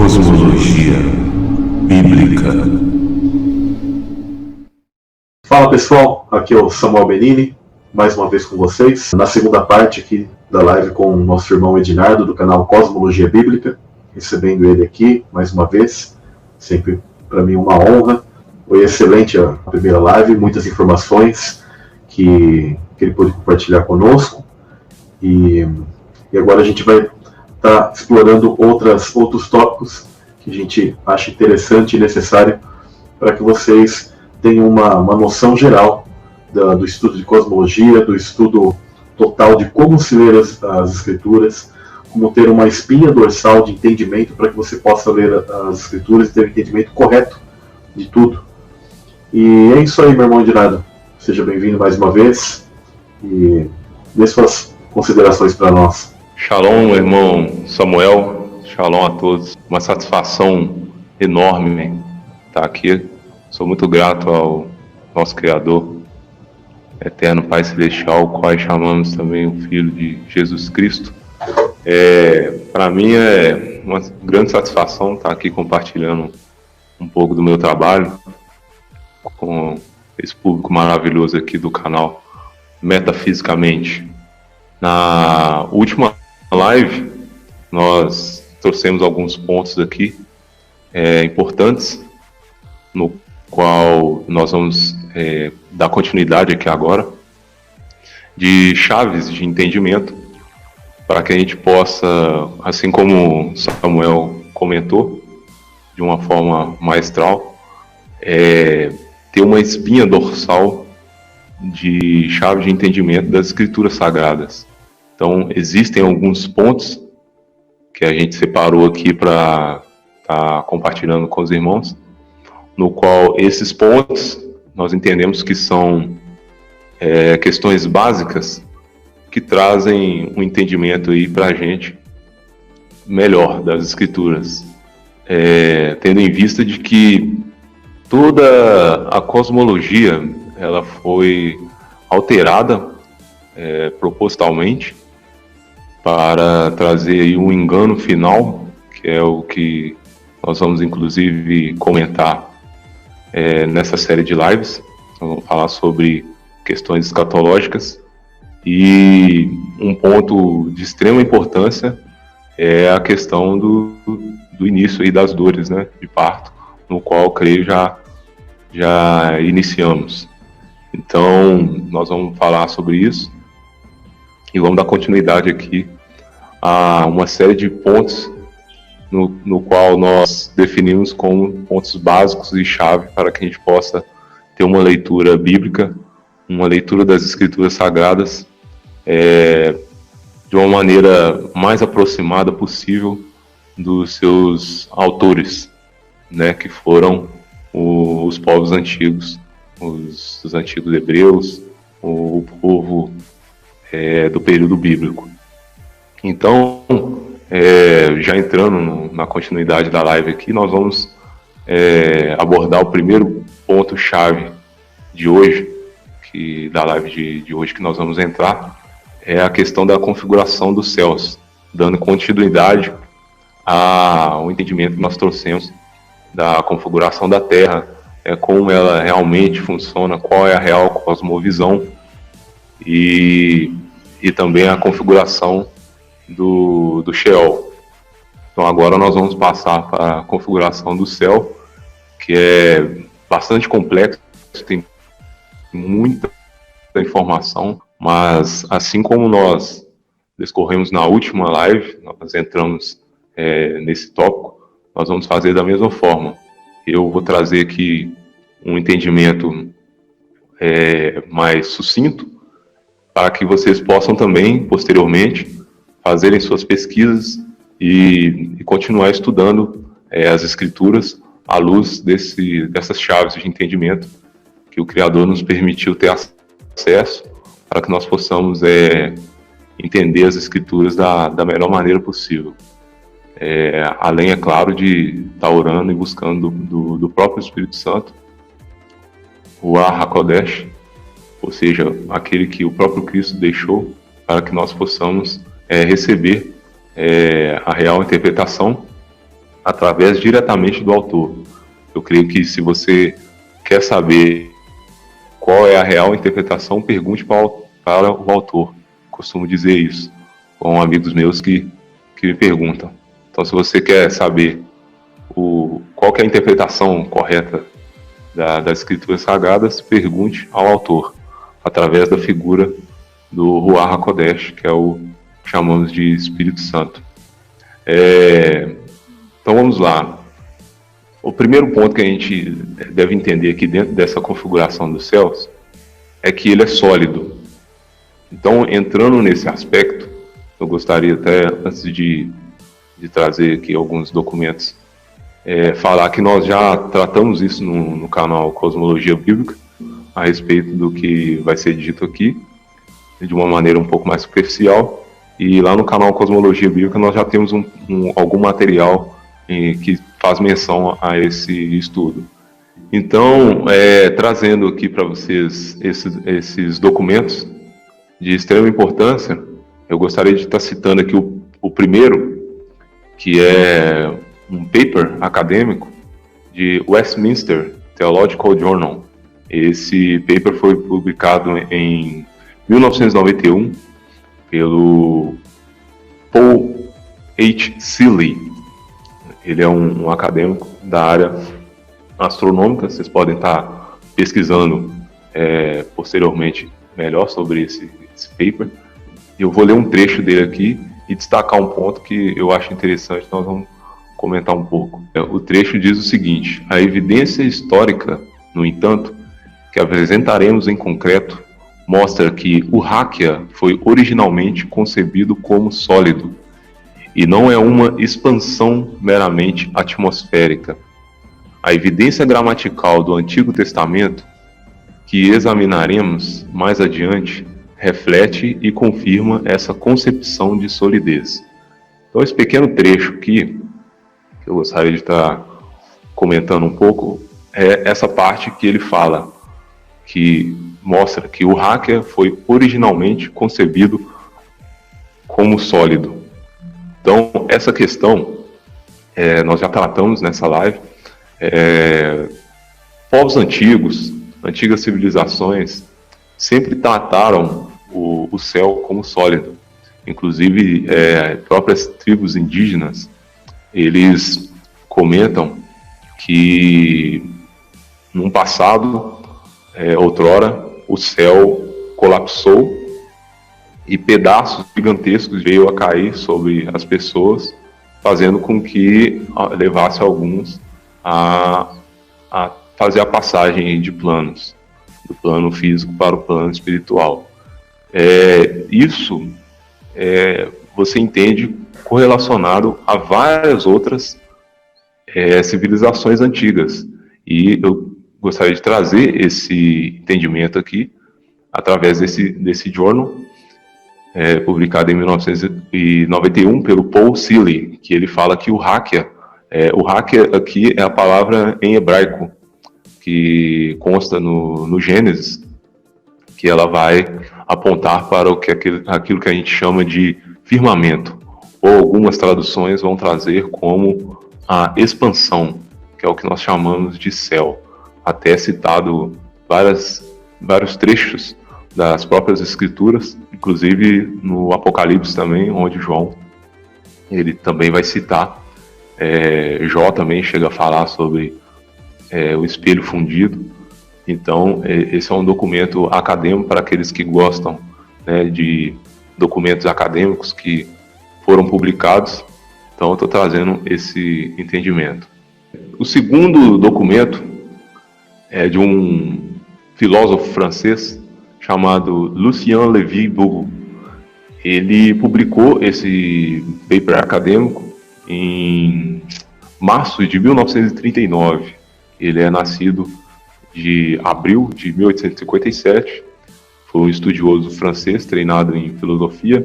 Cosmologia Bíblica. Fala pessoal, aqui é o Samuel Benini, mais uma vez com vocês, na segunda parte aqui da live com o nosso irmão Ednardo, do canal Cosmologia Bíblica, recebendo ele aqui mais uma vez, sempre para mim uma honra. Foi excelente a primeira live, muitas informações que ele pôde compartilhar conosco, e agora a gente vai estar explorando outros tópicos que a gente acha interessante e necessário para que vocês tenham uma noção geral do estudo de cosmologia, do estudo total de como se ler as escrituras, como ter uma espinha dorsal de entendimento para que você possa ler as escrituras e ter um entendimento correto de tudo. E é isso aí, meu irmão Ednardo. Seja bem-vindo mais uma vez e dê suas considerações para nós. Shalom, irmão Samuel. Shalom a todos. Uma satisfação enorme estar aqui. Sou muito grato ao nosso Criador, Eterno Pai Celestial, o qual chamamos também o Filho de Jesus Cristo. Para mim é uma grande satisfação estar aqui compartilhando um pouco do meu trabalho com esse público maravilhoso aqui do canal Metafisicamente. Na última live, nós trouxemos alguns pontos aqui importantes, no qual nós vamos dar continuidade aqui agora, de chaves de entendimento, para que a gente possa, assim como Samuel comentou, de uma forma maestral, ter uma espinha dorsal de chave de entendimento das Escrituras Sagradas. Então, existem alguns pontos que a gente separou aqui para estar compartilhando com os irmãos, no qual esses pontos nós entendemos que são questões básicas que trazem um entendimento aí para a gente melhor das Escrituras, tendo em vista de que toda a cosmologia ela foi alterada propositalmente para trazer aí um engano final, que é o que nós vamos inclusive comentar nessa série de lives. Vamos falar sobre questões escatológicas, e um ponto de extrema importância é a questão do início aí das dores, né, de parto, no qual creio já iniciamos. Então nós vamos falar sobre isso e vamos dar continuidade aqui a uma série de pontos no qual nós definimos como pontos básicos e chave para que a gente possa ter uma leitura bíblica, uma leitura das Escrituras Sagradas de uma maneira mais aproximada possível dos seus autores, né, que foram os povos antigos, os antigos hebreus, o povo do período bíblico. Então, já entrando na continuidade da live aqui, nós vamos abordar o primeiro ponto-chave de hoje, da live de hoje que nós vamos entrar, é a questão da configuração dos céus, dando continuidade ao entendimento que nós trouxemos da configuração da Terra, como ela realmente funciona, qual é a real cosmovisão, e também a configuração do Sheol. Então agora nós vamos passar para a configuração do céu, que é bastante complexo, tem muita informação, mas assim como nós discorremos na última live, nós entramos nesse tópico, nós vamos fazer da mesma forma. Eu vou trazer aqui um entendimento mais sucinto, para que vocês possam também, posteriormente, fazerem suas pesquisas e continuar estudando as Escrituras à luz dessas chaves de entendimento que o Criador nos permitiu ter acesso, para que nós possamos entender as Escrituras da melhor maneira possível. Além, é claro, de estar orando e buscando do próprio Espírito Santo, o Ruach HaKodesh, ou seja, aquele que o próprio Cristo deixou para que nós possamos receber a real interpretação através diretamente do autor. Eu creio que se você quer saber qual é a real interpretação, pergunte para o autor. Costumo dizer isso com amigos meus que me perguntam. Então, se você quer saber qual que é a interpretação correta das escrituras sagradas, pergunte ao autor, através da figura do Ruach HaKodesh, que é o que chamamos de Espírito Santo. Então vamos lá. O primeiro ponto que a gente deve entender aqui dentro dessa configuração dos céus é que ele é sólido. Então, entrando nesse aspecto, eu gostaria até, antes de trazer aqui alguns documentos, falar que nós já tratamos isso no canal Cosmologia Bíblica, a respeito do que vai ser dito aqui, de uma maneira um pouco mais superficial, e lá no canal Cosmologia Bíblica nós já temos algum material que faz menção a esse estudo. Então, trazendo aqui para vocês esses documentos de extrema importância, eu gostaria de estar citando aqui o primeiro, que é um paper acadêmico de Westminster Theological Journal. Esse paper foi publicado em 1991 pelo Paul H. Seeley. Ele é um acadêmico da área astronômica. Vocês podem estar pesquisando posteriormente melhor sobre esse paper. Eu vou ler um trecho dele aqui e destacar um ponto que eu acho interessante, nós vamos comentar um pouco. O trecho diz o seguinte: a evidência histórica, no entanto, que apresentaremos em concreto, mostra que o Rakia foi originalmente concebido como sólido, e não é uma expansão meramente atmosférica. A evidência gramatical do Antigo Testamento, que examinaremos mais adiante, reflete e confirma essa concepção de solidez. Então, esse pequeno trecho aqui, que eu gostaria de estar comentando um pouco, é essa parte que ele fala, que mostra que o Rakia foi originalmente concebido como sólido. Então, essa questão, nós já tratamos nessa live. Povos antigos, antigas civilizações, sempre trataram o céu como sólido. Inclusive, próprias tribos indígenas, eles comentam que, num passado, outrora, o céu colapsou e pedaços gigantescos veio a cair sobre as pessoas, fazendo com que levasse alguns a fazer a passagem de planos, do plano físico para o plano espiritual. Isso você entende correlacionado a várias outras civilizações antigas. E eu gostaria de trazer esse entendimento aqui através desse journal, publicado em 1991 pelo Paul Seeley, que ele fala que o Rakia aqui é a palavra em hebraico, que consta no Gênesis, que ela vai apontar para aquilo que a gente chama de firmamento, ou algumas traduções vão trazer como a expansão, que é o que nós chamamos de céu. Até citado vários trechos das próprias escrituras, inclusive no Apocalipse também, onde João ele também vai citar. Jó também chega a falar sobre o espelho fundido. Então, esse é um documento acadêmico para aqueles que gostam, né, de documentos acadêmicos que foram publicados. Então, eu estou trazendo esse entendimento. O segundo documento é de um filósofo francês chamado Lucien Lévy-Bourgeois. Ele publicou esse paper acadêmico em março de 1939. Ele é nascido de abril de 1857, foi um estudioso francês treinado em filosofia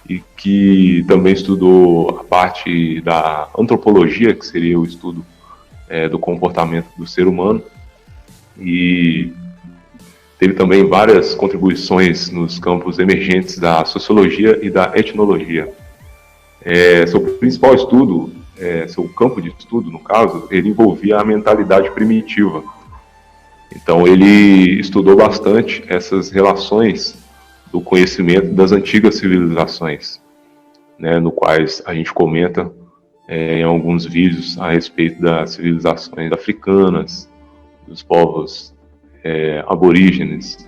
e que também estudou a parte da antropologia, que seria o estudo do comportamento do ser humano, e teve também várias contribuições nos campos emergentes da sociologia e da etnologia. Seu principal estudo seu campo de estudo, no caso, ele envolvia a mentalidade primitiva. Então ele estudou bastante essas relações do conhecimento das antigas civilizações, né, no quais a gente comenta em alguns vídeos a respeito das civilizações africanas, dos povos aborígenes,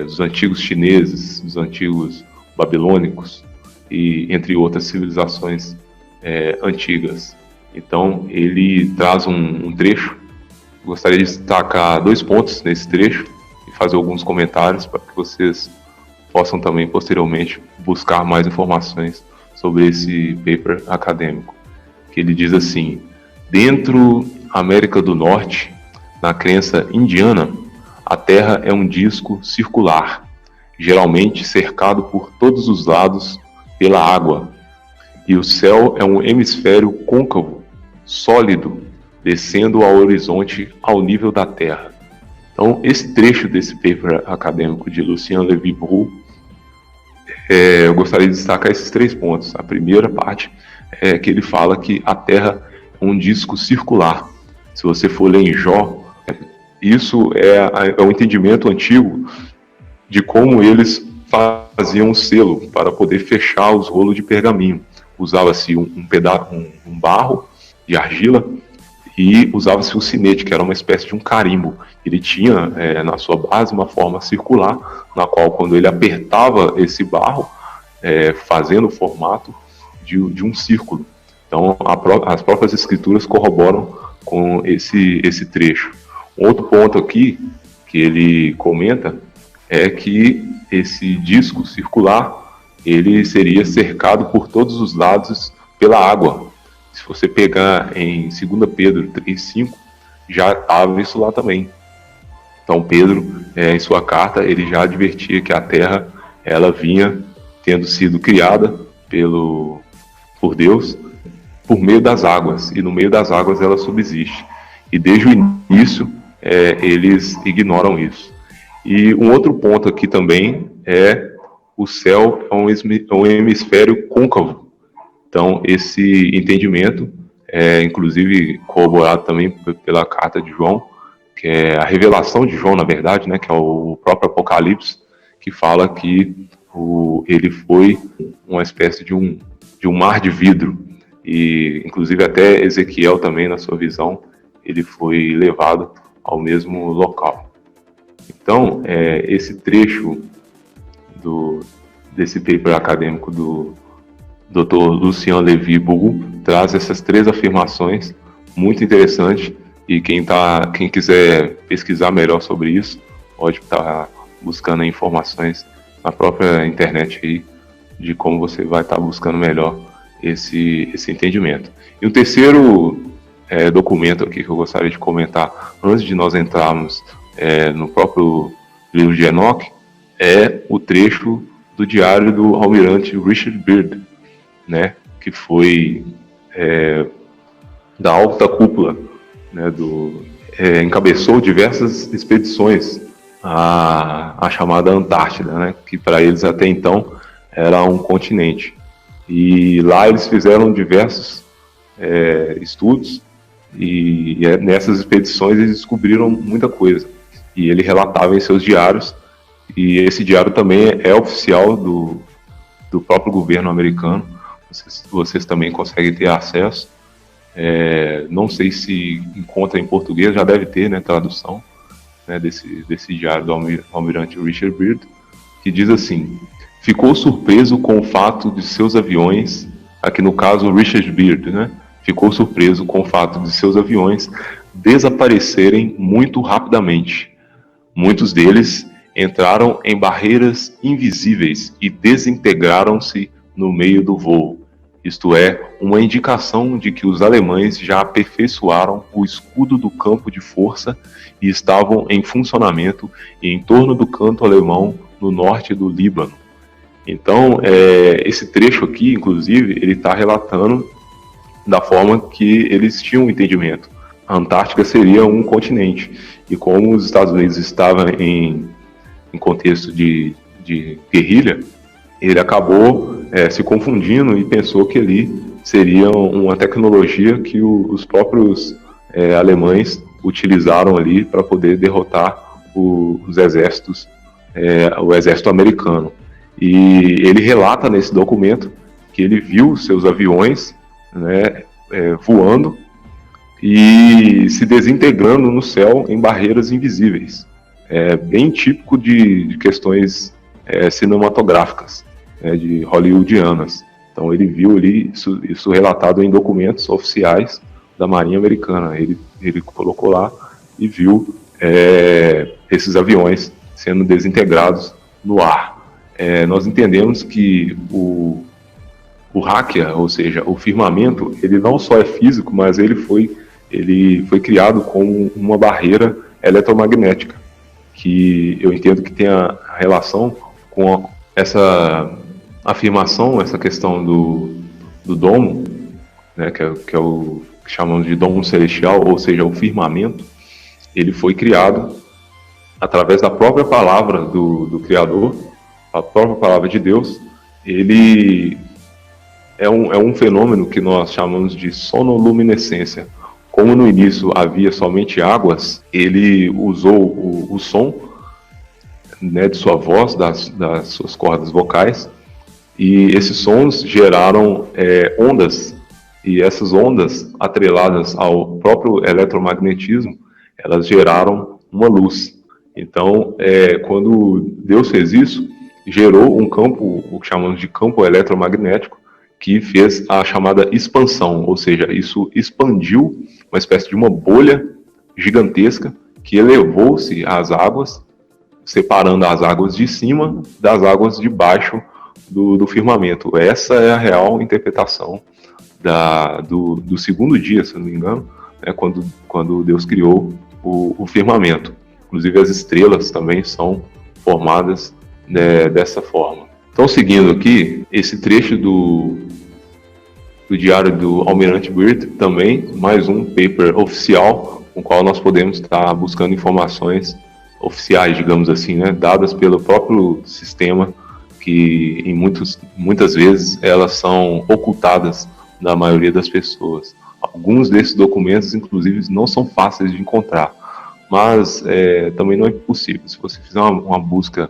dos antigos chineses, dos antigos babilônicos e entre outras civilizações antigas. Então ele traz um trecho. Gostaria de destacar 2 pontos nesse trecho e fazer alguns comentários para que vocês possam também posteriormente buscar mais informações sobre esse paper acadêmico, que ele diz assim: dentro da América do Norte, na crença indiana, a Terra é um disco circular, geralmente cercado por todos os lados pela água, e o céu é um hemisfério côncavo, sólido, descendo ao horizonte ao nível da Terra. Então, esse trecho desse paper acadêmico de Lucien Levy-Bruhl, eu gostaria de destacar esses 3 pontos. A primeira parte é que ele fala que a Terra é um disco circular. Se você for ler em Jó, isso é um entendimento antigo de como eles faziam um selo para poder fechar os rolos de pergaminho. Usava-se um barro de argila e usava-se o sinete, que era uma espécie de um carimbo. Ele tinha na sua base uma forma circular, na qual, quando ele apertava esse barro, fazendo o formato de um círculo. Então, as próprias escrituras corroboram com esse trecho. Um outro ponto aqui que ele comenta é que esse disco circular ele seria cercado por todos os lados pela água. Se você pegar em 2 Pedro 3,5, já estava isso lá também. Então Pedro, em sua carta, ele já advertia que a Terra ela vinha tendo sido criada por Deus por meio das águas, e no meio das águas ela subsiste. E desde o início eles ignoram isso. E um outro ponto aqui também é o céu é um hemisfério côncavo. Então, esse entendimento é, inclusive, corroborado também pela carta de João, que é a revelação de João, na verdade, né, que é o próprio Apocalipse, que fala que ele foi uma espécie de um mar de vidro. E, inclusive, até Ezequiel também, na sua visão, ele foi levado ao mesmo local. Então, esse trecho desse paper acadêmico do Dr. Lucien Levy-Bruhl traz essas 3 afirmações muito interessantes, e quem quiser pesquisar melhor sobre isso pode estar buscando informações na própria internet aí, de como você vai estar buscando melhor esse entendimento. E o terceiro documento aqui que eu gostaria de comentar antes de nós entrarmos no próprio livro de Enoch é o trecho do diário do almirante Richard Byrd, né, que foi da alta cúpula, né, encabeçou diversas expedições à chamada Antártida, né, que para eles até então era um continente. E lá eles fizeram diversos estudos, e nessas expedições eles descobriram muita coisa. E ele relatava em seus diários, e esse diário também é oficial do próprio governo americano. Vocês também conseguem ter acesso. Não sei se encontra em português, já deve ter, né, tradução, né, desse diário do almirante Richard Byrd, que diz assim: ficou surpreso com o fato de seus aviões, aqui no caso Richard Byrd, né, ficou surpreso com o fato de seus aviões desaparecerem muito rapidamente. Muitos deles entraram em barreiras invisíveis e desintegraram-se no meio do voo. Isto é, uma indicação de que os alemães já aperfeiçoaram o escudo do campo de força e estavam em funcionamento em torno do canto alemão no norte do Líbano. Então, esse trecho aqui, inclusive, ele está relatando da forma que eles tinham o entendimento. A Antártica seria um continente, e como os Estados Unidos estavam em contexto de guerrilha, ele acabou se confundindo e pensou que ali seria uma tecnologia que os próprios alemães utilizaram ali para poder derrotar os exércitos, o exército americano. E ele relata nesse documento que ele viu seus aviões, né, voando e se desintegrando no céu em barreiras invisíveis. É bem típico de questões cinematográficas, né, de hollywoodianas. Então ele viu ali isso relatado em documentos oficiais da Marinha Americana. Ele colocou lá e viu esses aviões sendo desintegrados no ar. Nós entendemos que o Hakia, ou seja, o firmamento, ele não só é físico, mas ele foi criado como uma barreira eletromagnética, que eu entendo que tem a relação com essa afirmação, essa questão do domo, né, que é o que chamamos de domo celestial, ou seja, o firmamento. Ele foi criado através da própria palavra do Criador, a própria palavra de Deus. Ele é um fenômeno que nós chamamos de sonoluminescência. Como no início havia somente águas, ele usou o som, né, de sua voz, das suas cordas vocais, e esses sons geraram ondas, e essas ondas, atreladas ao próprio eletromagnetismo, elas geraram uma luz. Então, quando Deus fez isso, gerou um campo, o que chamamos de campo eletromagnético, que fez a chamada expansão, ou seja, isso expandiu uma espécie de uma bolha gigantesca que elevou-se às águas, separando as águas de cima das águas de baixo do firmamento. Essa é a real interpretação do segundo dia, se não me engano, né, quando Deus criou o firmamento. Inclusive as estrelas também são formadas, né, dessa forma. Então, seguindo aqui, esse trecho do diário do Almirante Byrd, também mais um paper oficial, com o qual nós podemos estar buscando informações oficiais, digamos assim, né, dadas pelo próprio sistema, que muitas vezes elas são ocultadas da maioria das pessoas. Alguns desses documentos, inclusive, não são fáceis de encontrar, mas também não é impossível. Se você fizer uma busca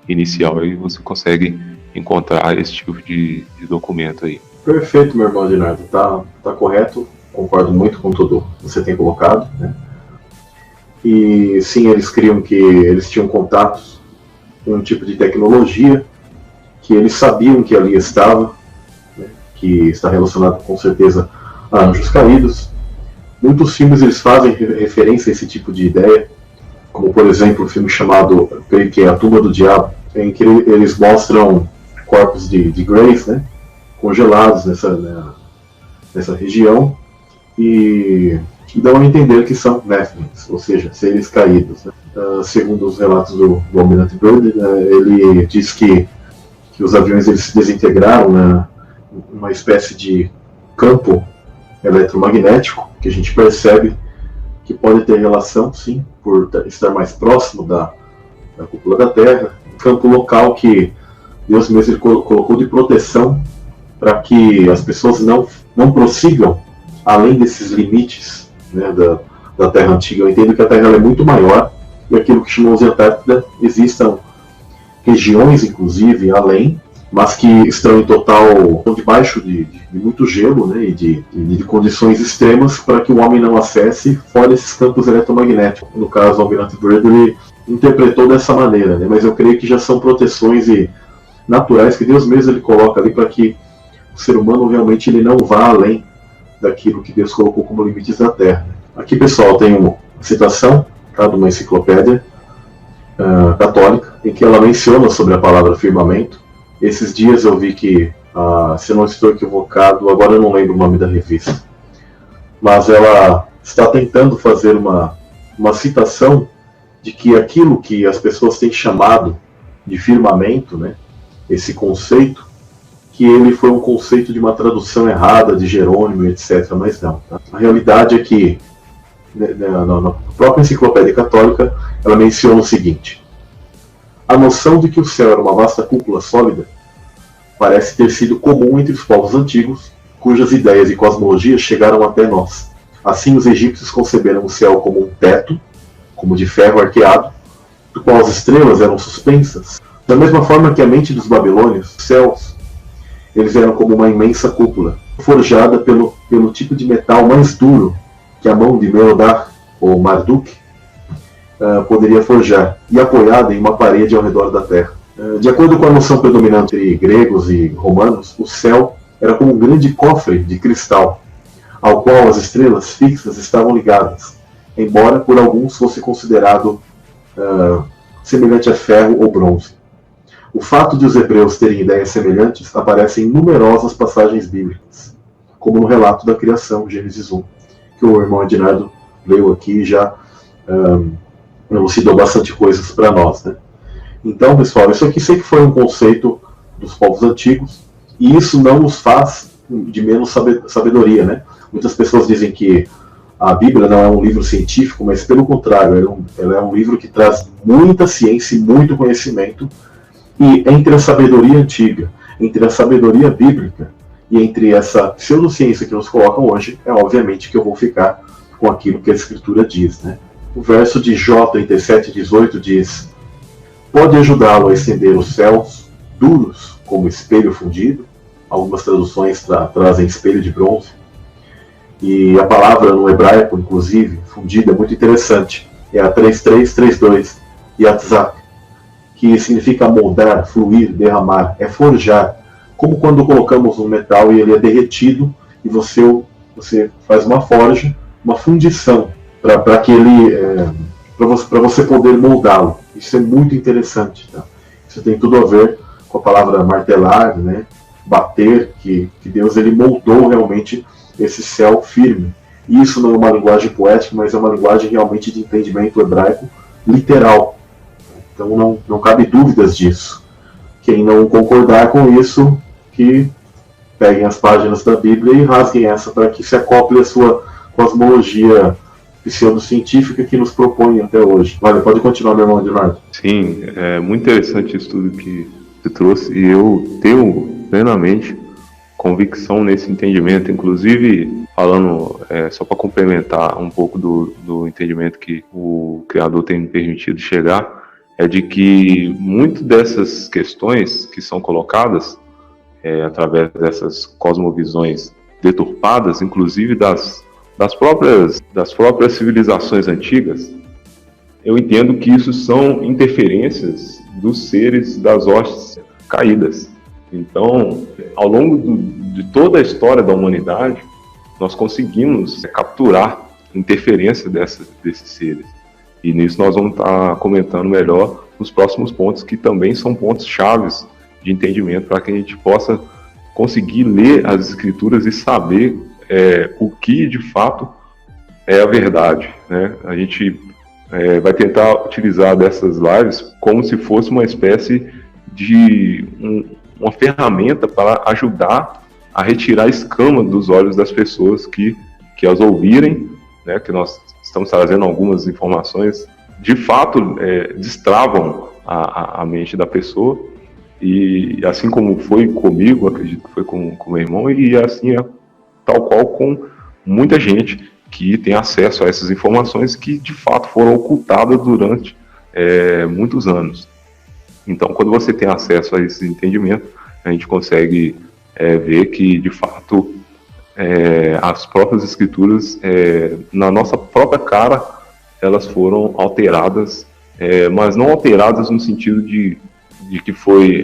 inicial, aí você consegue encontrar esse tipo de documento aí. Perfeito, meu irmão Ednardo, tá correto, concordo muito com tudo que você tem colocado, né? E sim, eles criam que eles tinham contatos com um tipo de tecnologia que eles sabiam que ali estava, né, que está relacionado com certeza a anjos caídos. Muitos filmes eles fazem referência a esse tipo de ideia, como por exemplo o filme chamado, creio que é A Tumba do Diabo, em que eles mostram corpos de Grace, né, congelados nessa região, e dão a entender que são Nephilims, ou seja, seres caídos, né? Segundo os relatos do Almirante Byrd, ele diz que os aviões eles se desintegraram numa espécie de campo eletromagnético, que a gente percebe que pode ter relação, sim, por estar mais próximo da cúpula da Terra, um campo local que Deus mesmo ele colocou de proteção para que as pessoas não prossigam além desses limites, né, da Terra Antiga. Eu entendo que a Terra é muito maior, e aquilo que chamamos de Antártida, existam regiões, inclusive, além, mas que estão debaixo de muito gelo, né, e de condições extremas para que o homem não acesse fora esses campos eletromagnéticos. No caso, o Almirante Byrd ele interpretou dessa maneira, né, mas eu creio que já são proteções naturais que Deus mesmo ele coloca ali para que o ser humano realmente ele não vá além daquilo que Deus colocou como limites da Terra. Aqui, pessoal, tem uma citação, tá, de uma enciclopédia católica, em que ela menciona sobre a palavra firmamento. Esses dias eu vi que, se eu não estou equivocado, agora eu não lembro o nome da revista, mas ela está tentando fazer uma citação de que aquilo que as pessoas têm chamado de firmamento, né, esse conceito, que ele foi um conceito de uma tradução errada de Jerônimo, etc. Mas não. Tá? A realidade é que, na própria enciclopédia católica, ela menciona o seguinte: a noção de que o céu era uma vasta cúpula sólida parece ter sido comum entre os povos antigos, cujas ideias e cosmologias chegaram até nós. Assim, os egípcios conceberam o céu como um teto, como de ferro arqueado, do qual as estrelas eram suspensas. Da mesma forma que a mente dos babilônios, os céus, eles eram como uma imensa cúpula, forjada pelo tipo de metal mais duro que a mão de Merodach, ou Marduk, poderia forjar, e apoiada em uma parede ao redor da Terra. De acordo com a noção predominante entre gregos e romanos, o céu era como um grande cofre de cristal, ao qual as estrelas fixas estavam ligadas, embora por alguns fosse considerado semelhante a ferro ou bronze. O fato de os hebreus terem ideias semelhantes aparece em numerosas passagens bíblicas, como no relato da criação, Gênesis 1, que o irmão Ednardo leu aqui e já elucidou bastante coisas para nós, né? Então, pessoal, isso aqui sempre foi um conceito dos povos antigos, e isso não os faz de menos sabedoria, né? Muitas pessoas dizem que a Bíblia não é um livro científico, mas pelo contrário, ela é um livro que traz muita ciência e muito conhecimento. E entre a sabedoria antiga, entre a sabedoria bíblica e entre essa pseudociência que nos colocam hoje, é obviamente que eu vou ficar com aquilo que a Escritura diz, né? O verso de Jó 37:18 diz: pode ajudá-lo a estender os céus duros como espelho fundido. Algumas traduções trazem espelho de bronze. E a palavra no hebraico, inclusive, fundida, é muito interessante. É a 3332, yatzak, que significa moldar, fluir, derramar, é forjar. Como quando colocamos um metal e ele é derretido e você faz uma forja, uma fundição, para que ele, para você poder moldá-lo. Isso é muito interessante. Tá? Isso tem tudo a ver com a palavra martelar, né? Bater, que Deus ele moldou realmente esse céu firme. E isso não é uma linguagem poética, mas é uma linguagem realmente de entendimento hebraico literal. Então não cabe dúvidas disso. Quem não concordar com isso, que peguem as páginas da Bíblia e rasguem essa para que se acople a sua cosmologia pseudocientífica que nos propõe até hoje. Vale, pode continuar, meu irmão Ednardo. Sim, é muito interessante isso tudo que você trouxe, e eu tenho plenamente convicção nesse entendimento, inclusive falando, só para complementar um pouco do entendimento que o Criador tem me permitido chegar, é de que muitas dessas questões que são colocadas através dessas cosmovisões deturpadas, inclusive das próprias civilizações antigas, eu entendo que isso são interferências dos seres das hostes caídas. Então, ao longo de toda a história da humanidade, nós conseguimos capturar interferência desses seres. E nisso nós vamos estar comentando melhor nos próximos pontos, que também são pontos chaves de entendimento para que a gente possa conseguir ler as escrituras e saber o que de fato é a verdade, né? A gente vai tentar utilizar dessas lives como se fosse uma espécie de uma ferramenta para ajudar a retirar a escama dos olhos das pessoas que as ouvirem, né? Que nós estamos trazendo algumas informações, de fato destravam a mente da pessoa, e assim como foi comigo, acredito que foi com o meu irmão, e assim é tal qual com muita gente que tem acesso a essas informações que de fato foram ocultadas durante muitos anos. Então, quando você tem acesso a esse entendimento, a gente consegue ver que de fato as próprias escrituras, na nossa própria cara, elas foram alteradas, mas não alteradas no sentido de que foi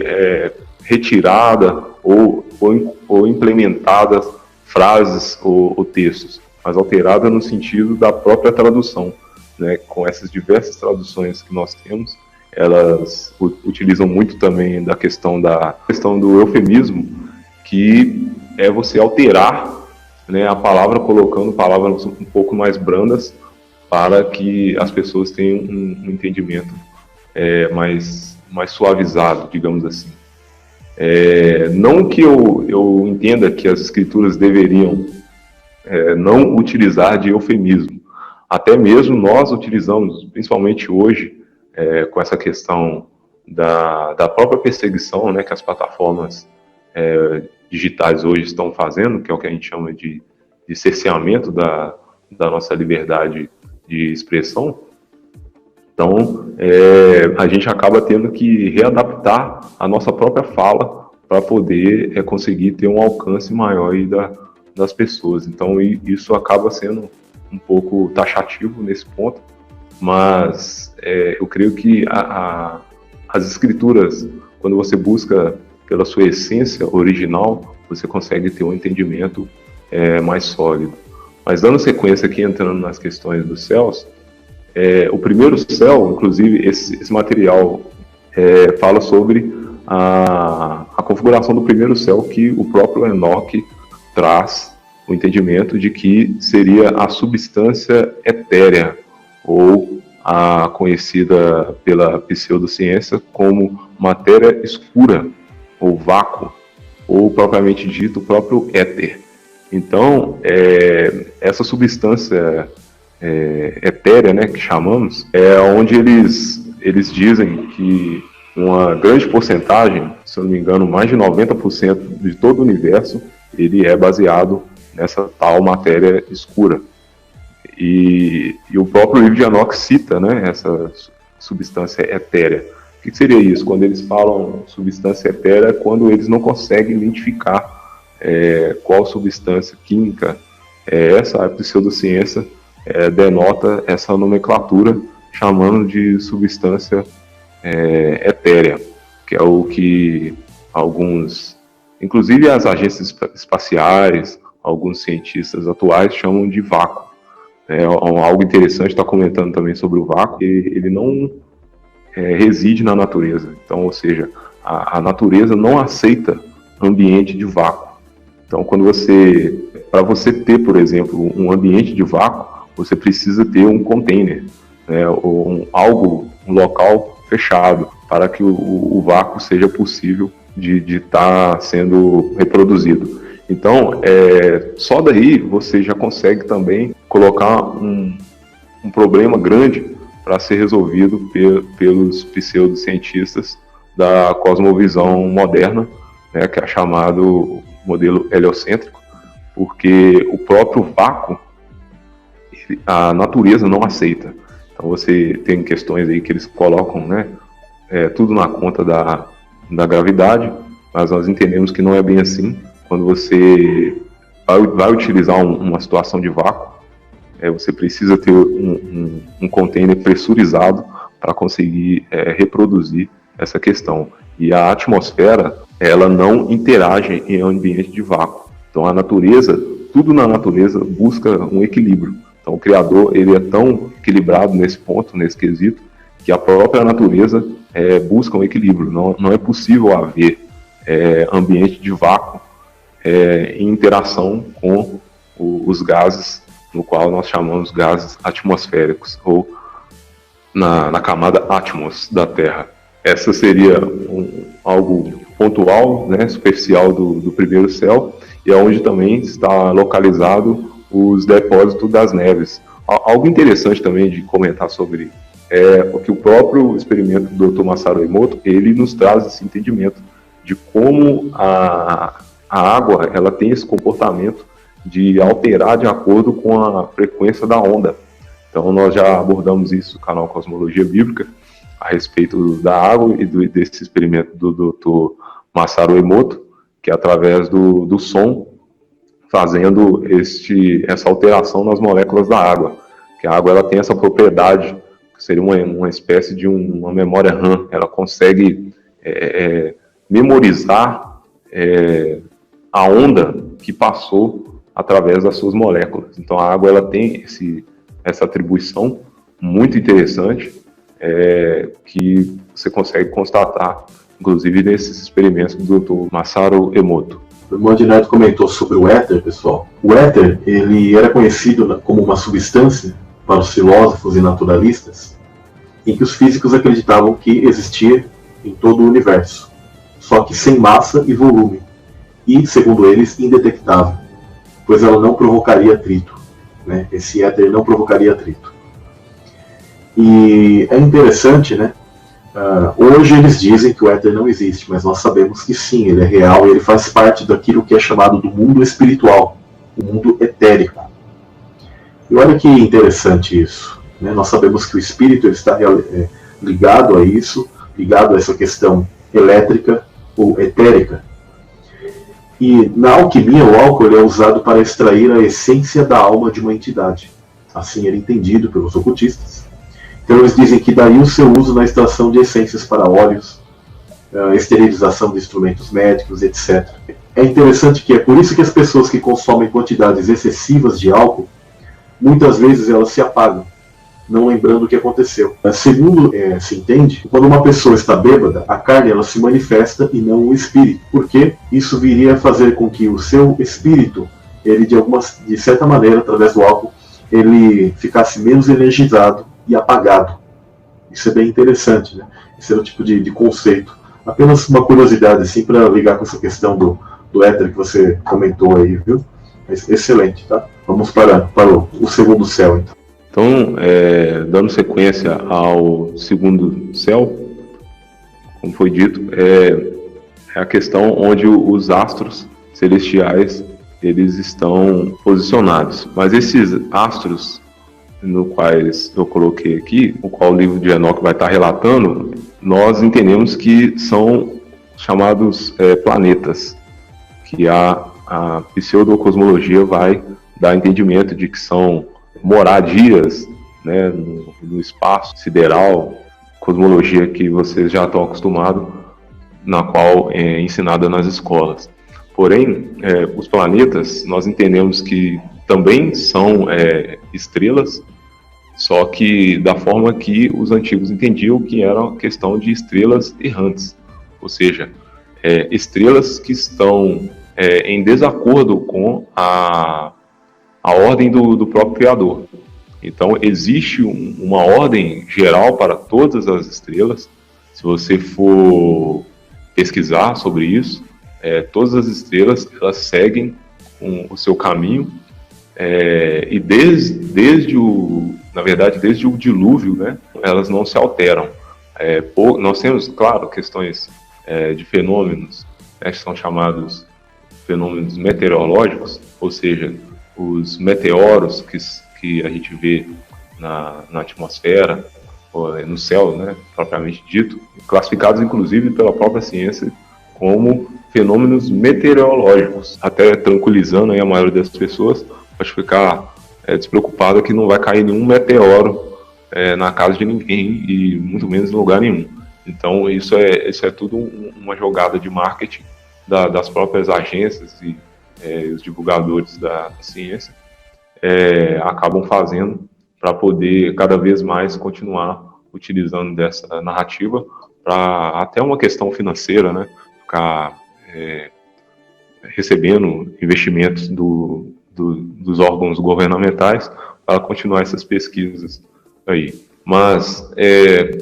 retirada ou implementadas frases ou textos, mas alterada no sentido da própria tradução, né? Com essas diversas traduções que nós temos, elas utilizam muito também da questão do eufemismo, que é você alterar, né, a palavra, colocando palavras um pouco mais brandas para que as pessoas tenham um entendimento mais suavizado, digamos assim. Não que eu entenda que as escrituras deveriam não utilizar de eufemismo. Até mesmo nós utilizamos, principalmente hoje, com essa questão da própria perseguição, né, que as plataformas digitais hoje estão fazendo, que é o que a gente chama de cerceamento da nossa liberdade de expressão. Então, a gente acaba tendo que readaptar a nossa própria fala para poder conseguir ter um alcance maior aí das pessoas. Então, isso acaba sendo um pouco taxativo nesse ponto, mas eu creio que as escrituras, quando você busca pela sua essência original, você consegue ter um entendimento mais sólido. Mas dando sequência aqui, entrando nas questões dos céus, o primeiro céu, inclusive, esse material fala sobre a configuração do primeiro céu, que o próprio Enoque traz o entendimento de que seria a substância etérea, ou a conhecida pela pseudociência como matéria escura, ou vácuo, ou propriamente dito, o próprio éter. Então, essa substância etérea, né, que chamamos, é onde eles dizem que uma grande porcentagem, se eu não me engano, mais de 90% de todo o universo, ele é baseado nessa tal matéria escura. E o próprio livro de Enoque cita, né, essa substância etérea. O que seria isso? Quando eles falam substância etérea, é quando eles não conseguem identificar qual substância química é essa. A pseudociência denota essa nomenclatura, chamando de substância etérea, que é o que alguns, inclusive as agências espaciais, alguns cientistas atuais chamam de vácuo. Algo interessante, está comentando também sobre o vácuo, ele não reside na natureza. Então, ou seja, a natureza não aceita ambiente de vácuo. Então, para você ter, por exemplo, um ambiente de vácuo, você precisa ter um container, né, ou um local fechado, para que o vácuo seja possível de estar sendo reproduzido. Então, só daí você já consegue também colocar um problema grande para ser resolvido pelos pseudocientistas da cosmovisão moderna, né, que é chamado modelo heliocêntrico, porque o próprio vácuo a natureza não aceita. Então você tem questões aí que eles colocam, né, tudo na conta da gravidade, mas nós entendemos que não é bem assim. Quando você vai utilizar uma situação de vácuo, você precisa ter um container pressurizado para conseguir reproduzir essa questão. E a atmosfera, ela não interage em ambiente de vácuo. Então a natureza, tudo na natureza busca um equilíbrio. Então o Criador, ele é tão equilibrado nesse ponto, nesse quesito, que a própria natureza busca um equilíbrio. Não é possível haver ambiente de vácuo em interação com os gases, no qual nós chamamos gases atmosféricos, ou na camada atmos da Terra. Essa seria algo pontual, né, superficial do primeiro céu, e é onde também está localizado os depósitos das neves. Algo interessante também de comentar sobre o que o próprio experimento do Dr. Masaru Emoto, ele nos traz esse entendimento de como a água, ela tem esse comportamento de alterar de acordo com a frequência da onda. Então nós já abordamos isso no canal Cosmologia Bíblica, a respeito da água e desse experimento do Dr. Masaru Emoto, que é através do som, fazendo essa alteração nas moléculas da água. Que a água, ela tem essa propriedade, que seria uma espécie de uma memória RAM. Ela consegue memorizar a onda que passou através das suas moléculas. Então a água, ela tem essa atribuição muito interessante, que você consegue constatar, inclusive nesses experimentos do Dr. Masaru Emoto. O irmão Ednardo comentou sobre o éter, pessoal. O éter, ele era conhecido como uma substância para os filósofos e naturalistas, em que os físicos acreditavam que existia em todo o universo, só que sem massa e volume, e, segundo eles, indetectável, pois ela não provocaria atrito, né? Esse éter não provocaria atrito. E é interessante, né, Hoje eles dizem que o éter não existe, mas nós sabemos que sim, ele é real e ele faz parte daquilo que é chamado do mundo espiritual, o mundo etérico. E olha que interessante isso, né? Nós sabemos que o espírito ele está ligado a isso, ligado a essa questão elétrica ou etérica. E na alquimia, o álcool ele é usado para extrair a essência da alma de uma entidade. Assim era entendido pelos ocultistas. Então eles dizem que daí o seu uso na extração de essências para óleos, esterilização de instrumentos médicos, etc. É interessante que é por isso que as pessoas que consomem quantidades excessivas de álcool, muitas vezes elas se apagam, não lembrando o que aconteceu. Segundo se entende, quando uma pessoa está bêbada, a carne ela se manifesta e não o espírito. Porque isso viria a fazer com que o seu espírito, ele de certa maneira, através do álcool, ele ficasse menos energizado e apagado. Isso é bem interessante, né? Esse é o tipo de conceito. Apenas uma curiosidade, assim, para ligar com essa questão do éter que você comentou aí, viu? Excelente, tá? Vamos para o segundo céu, então. Então, dando sequência ao segundo céu, como foi dito, é a questão onde os astros celestiais eles estão posicionados. Mas esses astros, no quais eu coloquei aqui, o qual o livro de Enoque vai estar relatando, nós entendemos que são chamados planetas, que a pseudocosmologia vai dar entendimento de que são moradias, né, no espaço sideral, cosmologia que vocês já estão acostumados, na qual é ensinada nas escolas. Porém, os planetas, nós entendemos que também são estrelas, só que da forma que os antigos entendiam, que era uma questão de estrelas errantes, ou seja, estrelas que estão em desacordo com a ordem do próprio Criador. Então, existe uma ordem geral para todas as estrelas. Se você for pesquisar sobre isso, todas as estrelas elas seguem o seu caminho, e desde o dilúvio, né, elas não se alteram. Nós temos, claro, questões de fenômenos, né, que são chamados fenômenos meteorológicos, ou seja, os meteoros que a gente vê na atmosfera, ou no céu, né, propriamente dito, classificados inclusive pela própria ciência como fenômenos meteorológicos, até tranquilizando aí a maioria das pessoas, pode ficar despreocupada que não vai cair nenhum meteoro na casa de ninguém e muito menos em lugar nenhum. Então isso é tudo uma jogada de marketing das próprias agências e os divulgadores da ciência acabam fazendo para poder cada vez mais continuar utilizando dessa narrativa para até uma questão financeira, né? Ficar recebendo investimentos dos órgãos governamentais para continuar essas pesquisas aí. Mas,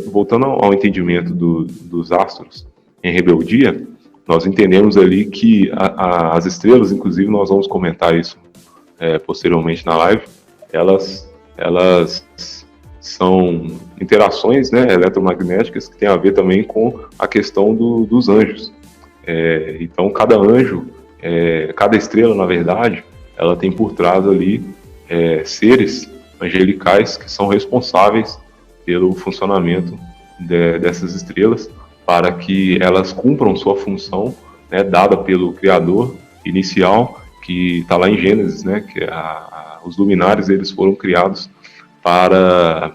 voltando ao entendimento dos astros em rebeldia, nós entendemos ali que as estrelas, inclusive nós vamos comentar isso posteriormente na live, elas são interações, né, eletromagnéticas que tem a ver também com a questão dos anjos. Então cada anjo, cada estrela na verdade, ela tem por trás ali seres angelicais que são responsáveis pelo funcionamento dessas estrelas, para que elas cumpram sua função, né, dada pelo Criador inicial, que está lá em Gênesis, né, que os luminares eles foram criados para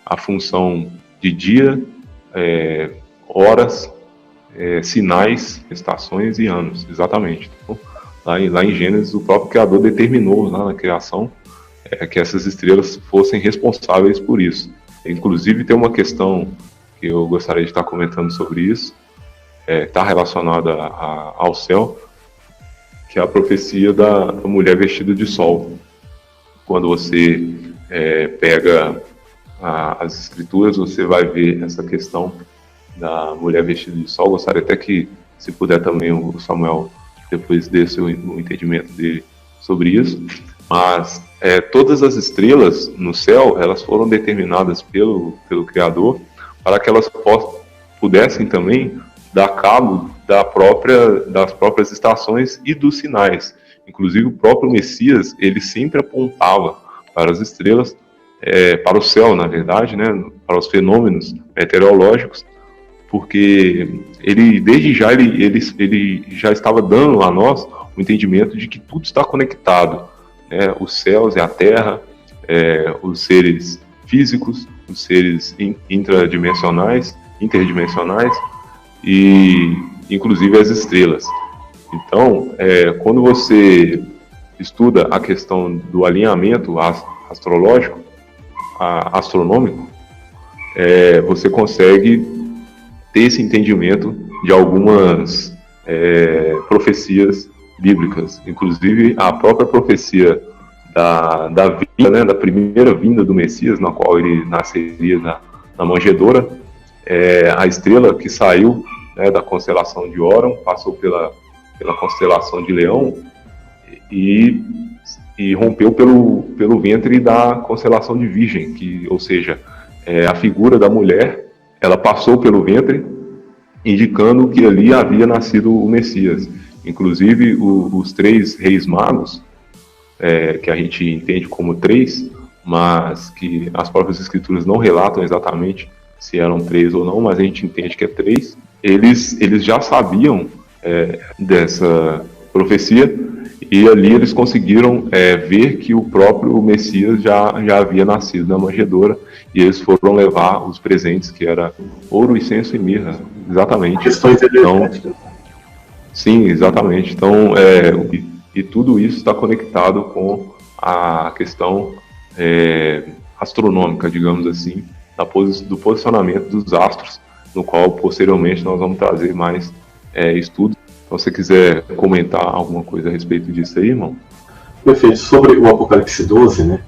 a função de dia, horas, sinais, estações e anos, exatamente. Então, lá em Gênesis, o próprio Criador determinou lá na criação que essas estrelas fossem responsáveis por isso. Inclusive tem uma questão que eu gostaria de estar comentando sobre isso, está relacionada ao céu, que é a profecia da mulher vestida de sol. Quando você pega as escrituras, você vai ver essa questão da mulher vestida de sol. Gostaria até que, se puder também, o Samuel depois desse o entendimento dele sobre isso. Mas todas as estrelas no céu, elas foram determinadas pelo Criador para que elas pudessem também dar cabo das próprias estações e dos sinais. Inclusive o próprio Messias, ele sempre apontava para as estrelas, para o céu, na verdade, né, para os fenômenos meteorológicos, porque ele, desde já, ele já estava dando a nós o entendimento de que tudo está conectado, né, os céus e a terra, os seres físicos, os seres interdimensionais, e inclusive as estrelas. Então, quando você estuda a questão do alinhamento astronômico, você consegue ter esse entendimento de algumas profecias bíblicas, inclusive a própria profecia da vinda, né, da primeira vinda do Messias, na qual ele nasceria na manjedoura, a estrela que saiu, né, da constelação de Órion, passou pela constelação de Leão e rompeu pelo ventre da constelação de Virgem, ou seja, a figura da mulher, ela passou pelo ventre, indicando que ali havia nascido o Messias. Inclusive, os 3 reis magos, que a gente entende como 3, mas que as próprias escrituras não relatam exatamente se eram 3 ou não, mas a gente entende que é 3, eles já sabiam dessa profecia, e ali eles conseguiram ver que o próprio Messias já havia nascido na manjedoura, e eles foram levar os presentes, que era ouro, incenso e mirra. Exatamente. Questões energéticas. Sim, exatamente. Então, e tudo isso está conectado com a questão astronômica, digamos assim, do posicionamento dos astros, no qual posteriormente nós vamos trazer mais estudos. Então, se você quiser comentar alguma coisa a respeito disso aí, irmão? Perfeito. Sobre o Apocalipse 12, né?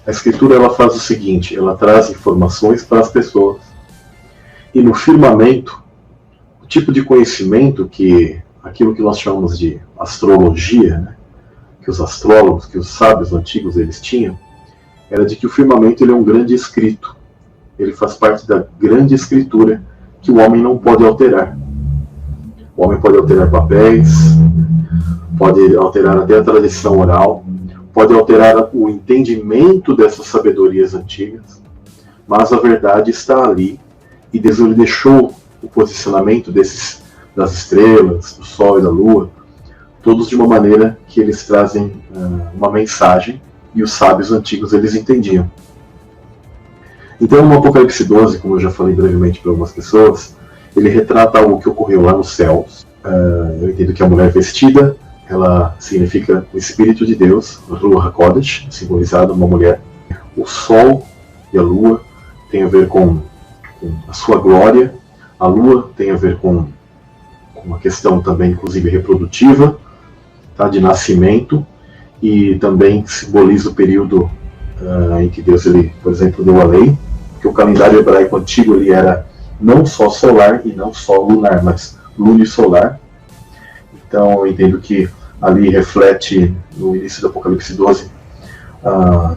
A escritura ela faz o seguinte: ela traz informações para as pessoas. E no firmamento, o tipo de conhecimento aquilo que nós chamamos de astrologia, né? Que os astrólogos, que os sábios antigos eles tinham, era de que o firmamento ele é um grande escrito. Ele faz parte da grande escritura que o homem não pode alterar. O homem pode alterar papéis, pode alterar até a tradição oral, pode alterar o entendimento dessas sabedorias antigas, mas a verdade está ali, e Deus ele deixou o posicionamento das estrelas, do Sol e da Lua, todos de uma maneira que eles trazem uma mensagem, e os sábios antigos eles entendiam. Então, no Apocalipse 12, como eu já falei brevemente para algumas pessoas, ele retrata algo que ocorreu lá nos céus. Eu entendo que a mulher vestida, ela significa o Espírito de Deus, Ruach HaKodesh, simbolizado uma mulher. O Sol e a Lua tem a ver com a sua glória. A Lua tem a ver com uma questão também, inclusive, reprodutiva, tá, de nascimento, e também simboliza o período em que Deus, ele, por exemplo, deu a lei, que o calendário hebraico antigo ele era não só solar e não só lunar, mas lunisolar. Então eu entendo que ali reflete, no início do Apocalipse 12,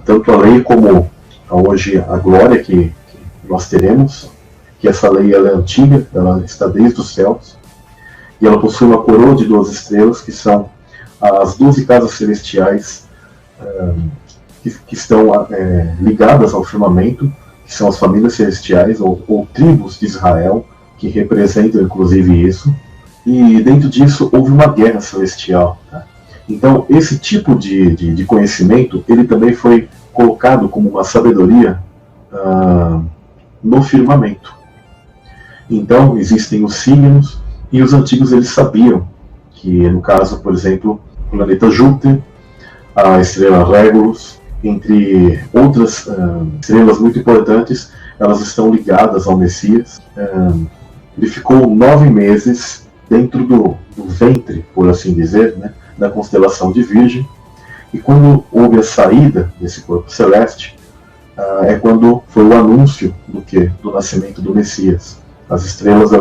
tanto a lei como hoje a glória que nós teremos, que essa lei ela é antiga, ela está desde os céus, e ela possui uma coroa de 12 estrelas, que são as 12 casas celestiais que estão ligadas ao firmamento, que são as famílias celestiais, ou tribos de Israel, que representam inclusive isso. E dentro disso houve uma guerra celestial. Tá? Então esse tipo de conhecimento, ele também foi colocado como uma sabedoria no firmamento. Então existem os signos, e os antigos eles sabiam que, no caso, por exemplo, o planeta Júpiter, a estrela Regulus, entre outras estrelas muito importantes, elas estão ligadas ao Messias. Ele ficou 9 meses dentro do ventre, por assim dizer, né, da constelação de Virgem, e quando houve a saída desse corpo celeste, é quando foi o anúncio do nascimento do Messias. As estrelas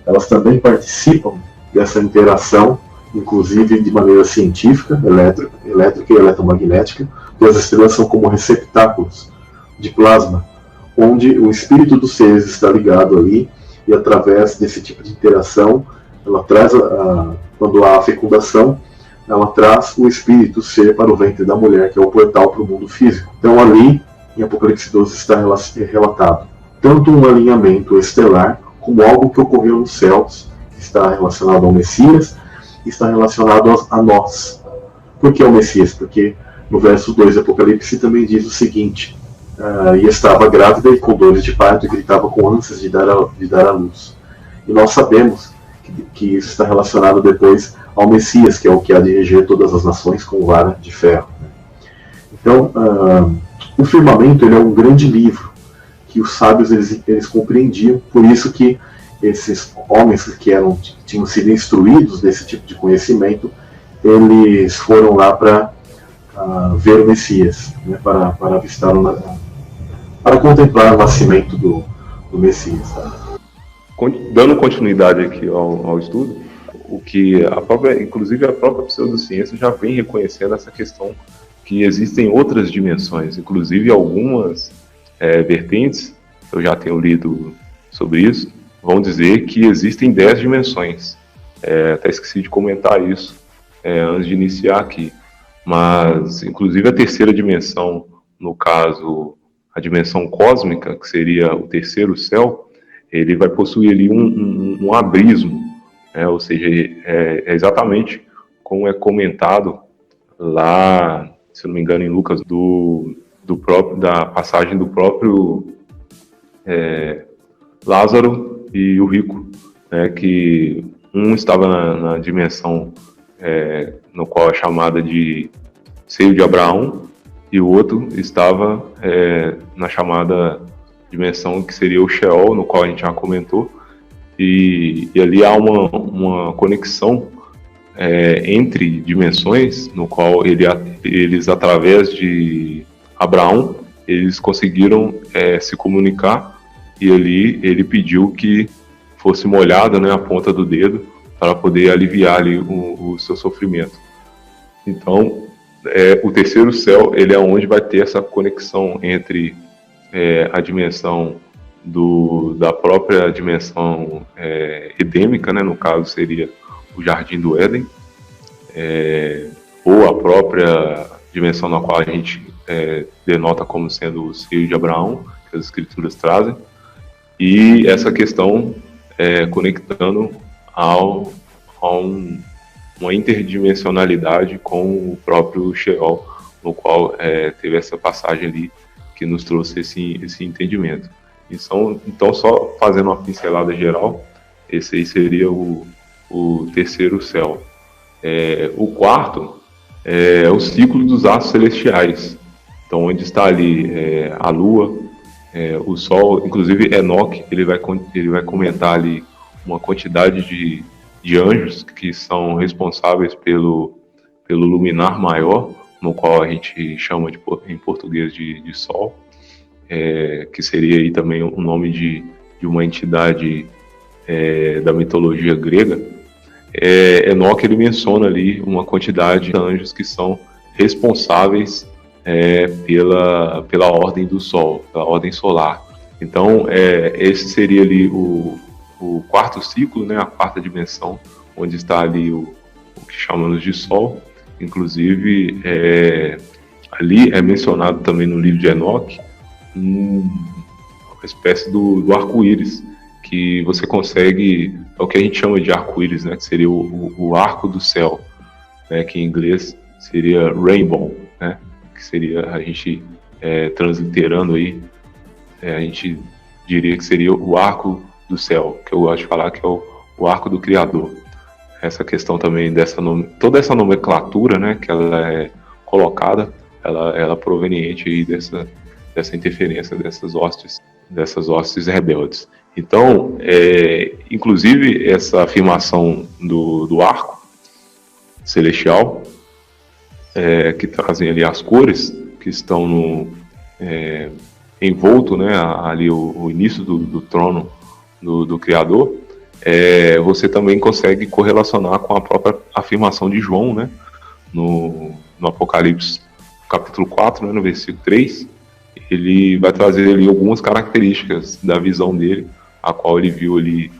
elas também participam dessa interação, inclusive de maneira científica, elétrica e eletromagnética, e as estrelas são como receptáculos de plasma, onde o espírito dos seres está ligado ali, e através desse tipo de interação, ela traz, quando há a fecundação, ela traz o espírito ser para o ventre da mulher, que é o portal para o mundo físico. Então ali, em Apocalipse 12, está relatado tanto um alinhamento estelar, como algo que ocorreu nos céus, que está relacionado ao Messias, e está relacionado a nós. Por que ao Messias? Porque no verso 2 de Apocalipse também diz o seguinte: e estava grávida e com dores de parto e gritava com ânsias de dar à luz. E nós sabemos que isso está relacionado depois ao Messias, que é o que há de reger todas as nações com vara de ferro. Então, o firmamento, ele é um grande livro que os sábios eles compreendiam, por isso que esses homens que tinham sido instruídos desse tipo de conhecimento, eles foram lá para ver o Messias, né, para avistar para contemplar o nascimento do Messias. Tá? Dando continuidade aqui ao estudo, o que inclusive a própria pseudociência já vem reconhecendo essa questão que existem outras dimensões, inclusive algumas vertentes, eu já tenho lido sobre isso, vão dizer que existem 10 dimensões. Até esqueci de comentar isso antes de iniciar aqui. Mas, inclusive, a terceira dimensão, no caso, a dimensão cósmica, que seria o terceiro céu, ele vai possuir ali um abismo, ou seja, é exatamente como é comentado lá, se não me engano, em Lucas, da passagem do próprio Lázaro e o rico, que um estava na dimensão no qual é chamada de seio de Abraão, e o outro estava na chamada dimensão que seria o Sheol, no qual a gente já comentou, e ali há uma conexão entre dimensões, no qual eles, através de Abraão, eles conseguiram se comunicar, e ali ele pediu que fosse molhada, né, a ponta do dedo, para poder aliviar ali o seu sofrimento. Então, o terceiro céu, ele é onde vai ter essa conexão entre a dimensão da própria dimensão edêmica, né, no caso seria o Jardim do Éden, ou a própria dimensão na qual a gente denota como sendo o seio de Abraão, que as escrituras trazem, e essa questão conectando a uma interdimensionalidade com o próprio Sheol, no qual teve essa passagem ali que nos trouxe esse entendimento. Então, só fazendo uma pincelada geral, esse aí seria o terceiro céu. O quarto é o ciclo dos astros celestiais, então onde está ali a Lua, o Sol, inclusive Enoque, ele vai comentar ali uma quantidade de anjos que são responsáveis pelo luminar maior, no qual a gente chama em português de Sol, que seria aí também o nome de uma entidade da mitologia grega. Enoque, ele menciona ali uma quantidade de anjos que são responsáveis pela ordem do Sol, pela ordem solar. Então, esse seria ali o quarto ciclo, né, a quarta dimensão, onde está ali o que chamamos de Sol. Inclusive, ali é mencionado também no livro de Enoque uma espécie do arco-íris, que você consegue, é o que a gente chama de arco-íris, né, que seria o arco do céu, né, que em inglês seria rainbow, né, que seria, a gente transliterando aí, a gente diria que seria o arco do céu, que eu gosto de falar que é o arco do Criador. Essa questão também toda essa nomenclatura, né, que ela é colocada, ela é proveniente aí dessa interferência dessas hostes rebeldes. Então, inclusive essa afirmação do arco celestial, que trazem ali as cores que estão envolto, né, ali o início do trono do Criador, você também consegue correlacionar com a própria afirmação de João, né, no Apocalipse capítulo 4, né, no versículo 3, ele vai trazer ali algumas características da visão dele, a qual ele viu ali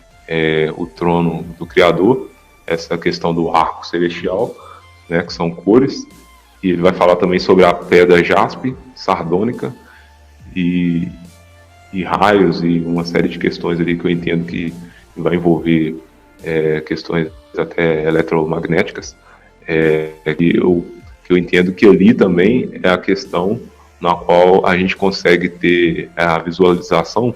o trono do Criador, essa questão do arco celestial, né, que são cores, e ele vai falar também sobre a pedra jaspe, sardônica, e raios, e uma série de questões ali que eu entendo que vai envolver questões até eletromagnéticas, que eu entendo que ali também é a questão na qual a gente consegue ter a visualização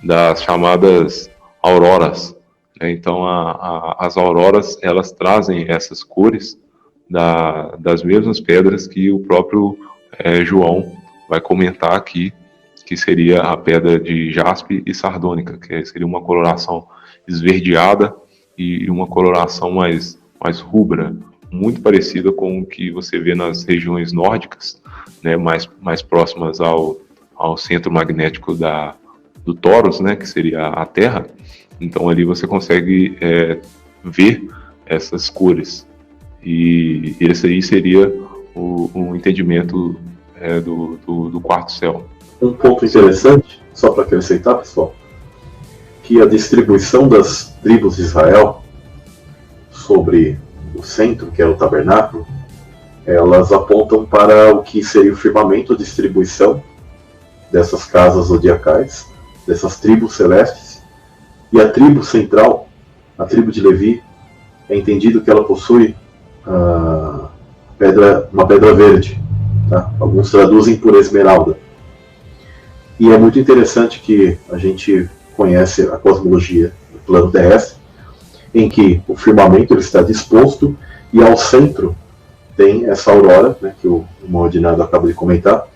das chamadas auroras, né? Então as auroras, elas trazem essas cores das mesmas pedras que o próprio João vai comentar aqui, que seria a pedra de jaspe e sardônica, que seria uma coloração esverdeada e uma coloração mais rubra, muito parecida com o que você vê nas regiões nórdicas, né, mais próximas ao centro magnético do Taurus, né, que seria a Terra. Então ali você consegue ver essas cores, e esse aí seria o entendimento do quarto céu. Um ponto interessante, só para acrescentar, pessoal, que a distribuição das tribos de Israel sobre o centro, que é o tabernáculo, elas apontam para o que seria o firmamento, a distribuição dessas casas zodiacais, dessas tribos celestes, e a tribo central, a tribo de Levi, é entendido que ela possui uma pedra verde, tá? Alguns traduzem por esmeralda. E é muito interessante que a gente conhece a cosmologia do plano terrestre, em que o firmamento ele está disposto e ao centro tem essa aurora, né, que o irmão Odinardo acaba de comentar,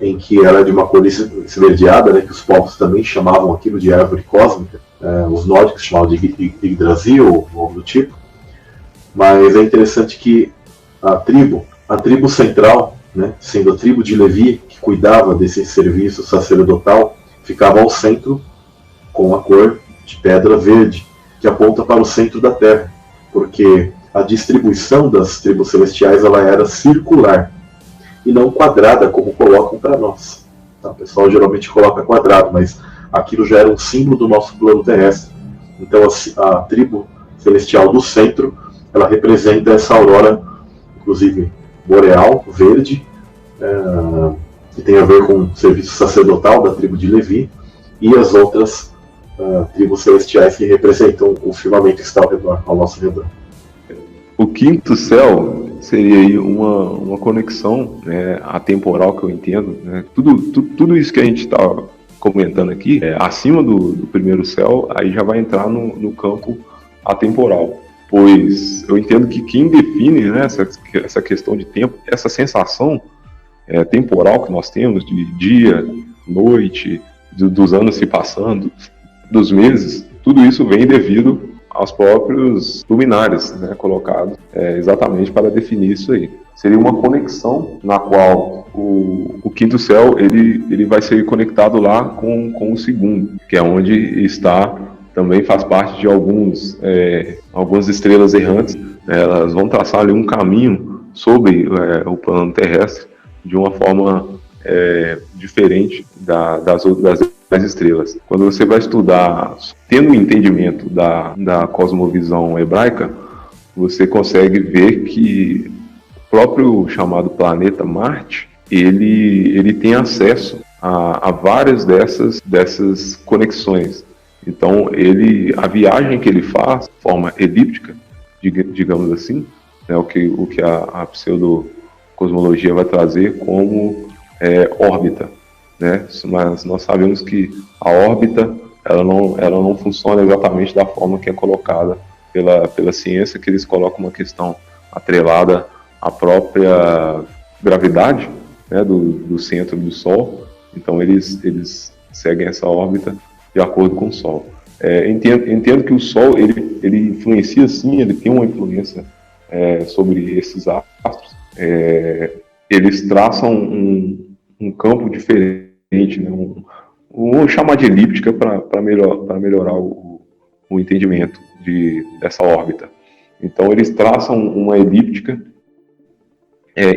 em que ela é de uma cor esverdeada, né, que os povos também chamavam aquilo de árvore cósmica, os nórdicos chamavam de Yggdrasil ou algo do tipo. Mas é interessante que a tribo central, né, sendo a tribo de Levi, que cuidava desse serviço sacerdotal, ficava ao centro com a cor de pedra verde, que aponta para o centro da Terra, porque a distribuição das tribos celestiais ela era circular e não quadrada, como colocam para nós. Tá? O pessoal geralmente coloca quadrado, mas aquilo já era um símbolo do nosso plano terrestre. Então a tribo celestial do centro, ela representa essa aurora, inclusive boreal, verde, que tem a ver com o serviço sacerdotal da tribo de Levi, e as outras tribos celestiais que representam o firmamento que está ao nosso redor. O quinto céu seria aí uma conexão, né, atemporal, que eu entendo, né? Tudo isso que a gente está comentando aqui, acima do primeiro céu, aí já vai entrar no campo atemporal. Pois eu entendo que quem define, né, essa questão de tempo, essa sensação temporal que nós temos de dia, noite, dos anos se passando, dos meses, tudo isso vem devido aos próprios luminares, né, colocados exatamente para definir isso aí. Seria uma conexão na qual o quinto céu ele vai ser conectado lá com o segundo, que é onde está, também faz parte de algumas estrelas errantes. Elas vão traçar ali um caminho sobre o plano terrestre de uma forma diferente das estrelas. Quando você vai estudar, tendo o entendimento da cosmovisão hebraica, você consegue ver que o próprio chamado planeta Marte, ele tem acesso a várias dessas conexões. Então, a viagem que ele faz, de forma elíptica, digamos assim, né, o que a pseudocosmologia vai trazer como órbita, né? Mas nós sabemos que a órbita ela não funciona exatamente da forma que é colocada pela ciência, que eles colocam uma questão atrelada à própria gravidade, né, do centro do Sol. Então eles seguem essa órbita de acordo com o Sol. Entendo que o Sol ele influencia, sim, ele tem uma influência sobre esses astros. Eles traçam um campo diferente, né? Vou chamar de elíptica para melhorar o entendimento dessa órbita. Então eles traçam uma elíptica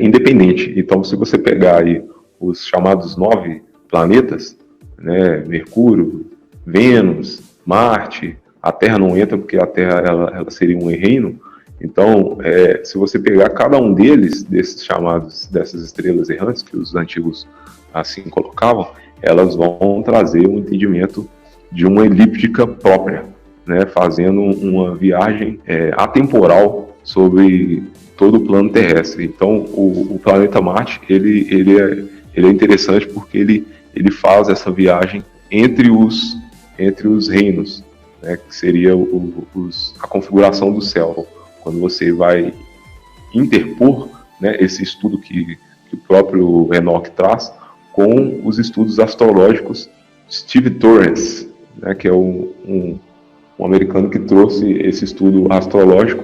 independente. Então, se você pegar aí os chamados 9 planetas, né? Mercúrio, Vênus, Marte. A Terra não entra porque a Terra ela seria um reino. Então, se você pegar cada um dessas estrelas errantes que os antigos assim colocavam, elas vão trazer um entendimento de uma elíptica própria, né, fazendo uma viagem atemporal sobre todo o plano terrestre. Então, o planeta Marte ele é interessante porque ele faz essa viagem entre os reinos, né, que seria a configuração do céu. Quando você vai interpor, né, esse estudo que o próprio Enoch traz com os estudos astrológicos Steve Torrance, né, que é um americano que trouxe esse estudo astrológico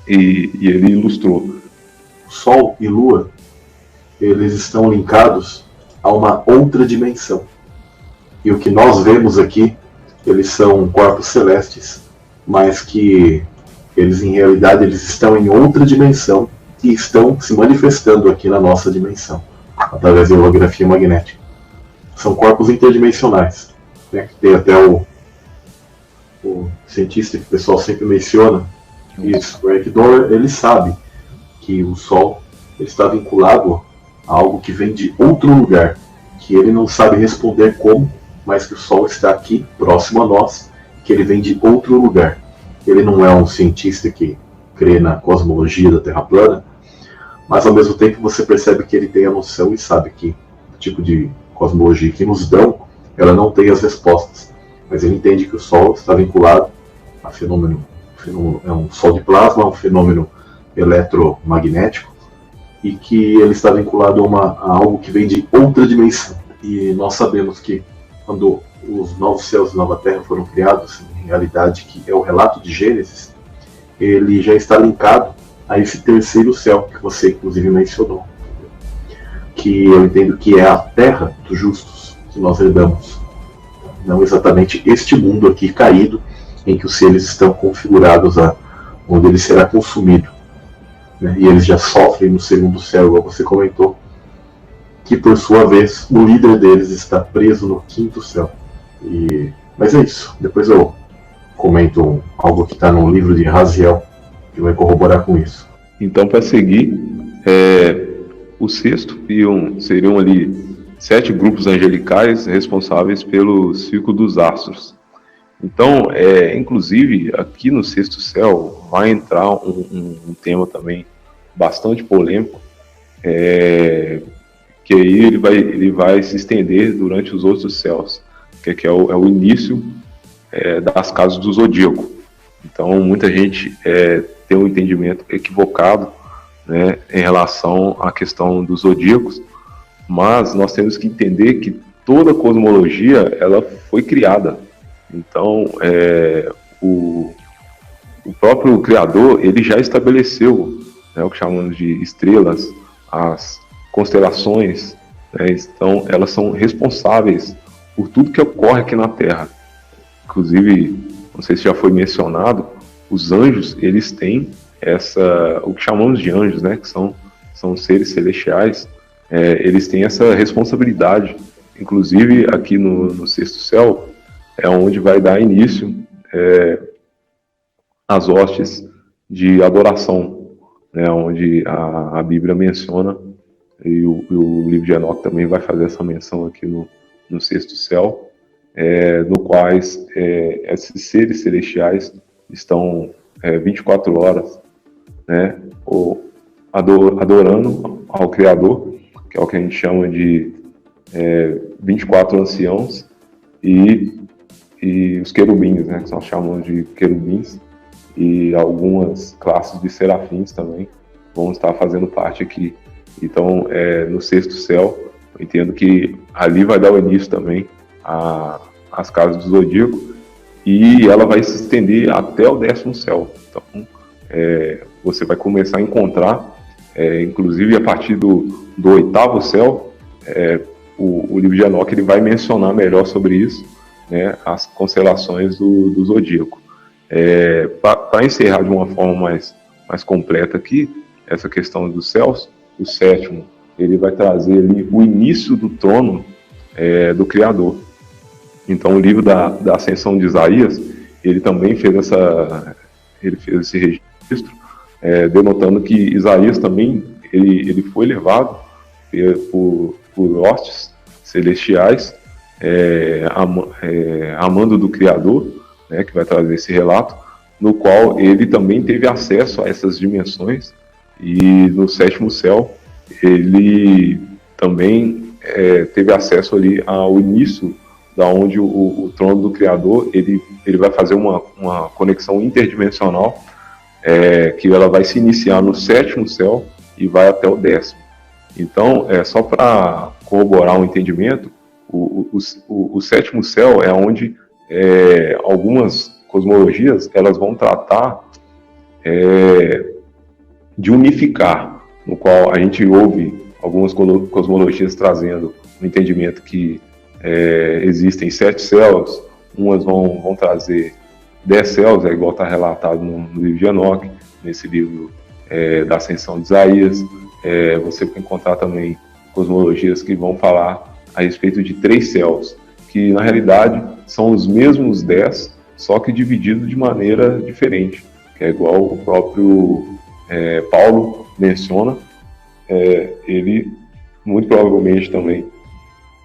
e ele ilustrou. Sol e Lua, eles estão linkados a uma outra dimensão. E o que nós vemos aqui, eles são corpos celestes, mas que eles, em realidade, eles estão em outra dimensão e estão se manifestando aqui na nossa dimensão, através da holografia magnética. São corpos interdimensionais, né? Tem até o cientista que o pessoal sempre menciona, isso, o Eric Doller, ele sabe que o Sol ele está vinculado a algo que vem de outro lugar, que ele não sabe responder como, mas que o Sol está aqui, próximo a nós, que ele vem de outro lugar. Ele não é um cientista que crê na cosmologia da Terra plana, mas ao mesmo tempo você percebe que ele tem a noção e sabe que o tipo de cosmologia que nos dão, ela não tem as respostas. Mas ele entende que o Sol está vinculado a fenômeno é um Sol de plasma, um fenômeno eletromagnético, e que ele está vinculado a algo que vem de outra dimensão. E nós sabemos que quando os novos céus e nova terra foram criados, em realidade, que é o relato de Gênesis, ele já está linkado a esse terceiro céu que você inclusive mencionou, que eu entendo que é a terra dos justos que nós herdamos, não exatamente este mundo aqui caído em que os seres estão configurados onde ele será consumido, né? E eles já sofrem no segundo céu, como você comentou, que por sua vez o líder deles está preso no quinto céu. Mas é isso, depois eu comento algo que está no livro de Raziel, que vai corroborar com isso. Então, para seguir, o sexto seriam ali 7 grupos angelicais responsáveis pelo círculo dos astros. Então, inclusive, aqui no sexto céu vai entrar um tema também bastante polêmico, que aí ele vai se estender durante os outros céus, que é o início das casas do zodíaco. Então, muita gente tem um entendimento equivocado, né, em relação à questão dos zodíacos, mas nós temos que entender que toda a cosmologia ela foi criada. Então, o próprio Criador ele já estabeleceu, né, o que chamamos de estrelas, as constelações, né, então elas são responsáveis por tudo que ocorre aqui na Terra. Inclusive, não sei se já foi mencionado, os anjos eles têm o que chamamos de anjos, né, que são seres celestiais. Eles têm essa responsabilidade. Inclusive, aqui no sexto céu é onde vai dar início às hostes de adoração, né, onde a Bíblia menciona, e o livro de Enoch também vai fazer essa menção aqui no sexto céu, no quais esses seres celestiais estão 24 horas, né, adorando ao Criador, que é o que a gente chama de 24 anciãos e os querubins, né, que nós chamamos de querubins, e algumas classes de serafins também vão estar fazendo parte aqui. Então, no sexto céu, eu entendo que ali vai dar o início também às casas do zodíaco, e ela vai se estender até o 10º céu. Então, você vai começar a encontrar, inclusive a partir do 8º céu, o livro de Enoch ele vai mencionar melhor sobre isso, né, as constelações do zodíaco. Para encerrar de uma forma mais completa aqui, essa questão dos céus, o 7º ele vai trazer ali o início do trono do Criador. Então, o livro da Ascensão de Isaías, ele também fez esse registro, denotando que Isaías também ele foi levado por hostes celestiais, amando do Criador, né, que vai trazer esse relato, no qual ele também teve acesso a essas dimensões, e no sétimo céu ele também teve acesso ali ao início da onde o trono do Criador ele vai fazer uma conexão interdimensional, que ela vai se iniciar no sétimo céu e vai até o 10º. Então, só para corroborar o entendimento, o sétimo céu é onde algumas cosmologias elas vão tratar de unificar, no qual a gente ouve algumas cosmologias trazendo o entendimento que existem 7 céus, umas vão trazer 10 céus, igual está relatado no livro de Enoque, nesse livro da Ascensão de Isaías. Você vai encontrar também cosmologias que vão falar a respeito de 3 céus, que na realidade são os mesmos 10, só que divididos de maneira diferente, que é igual o próprio Paulo menciona. Ele muito provavelmente também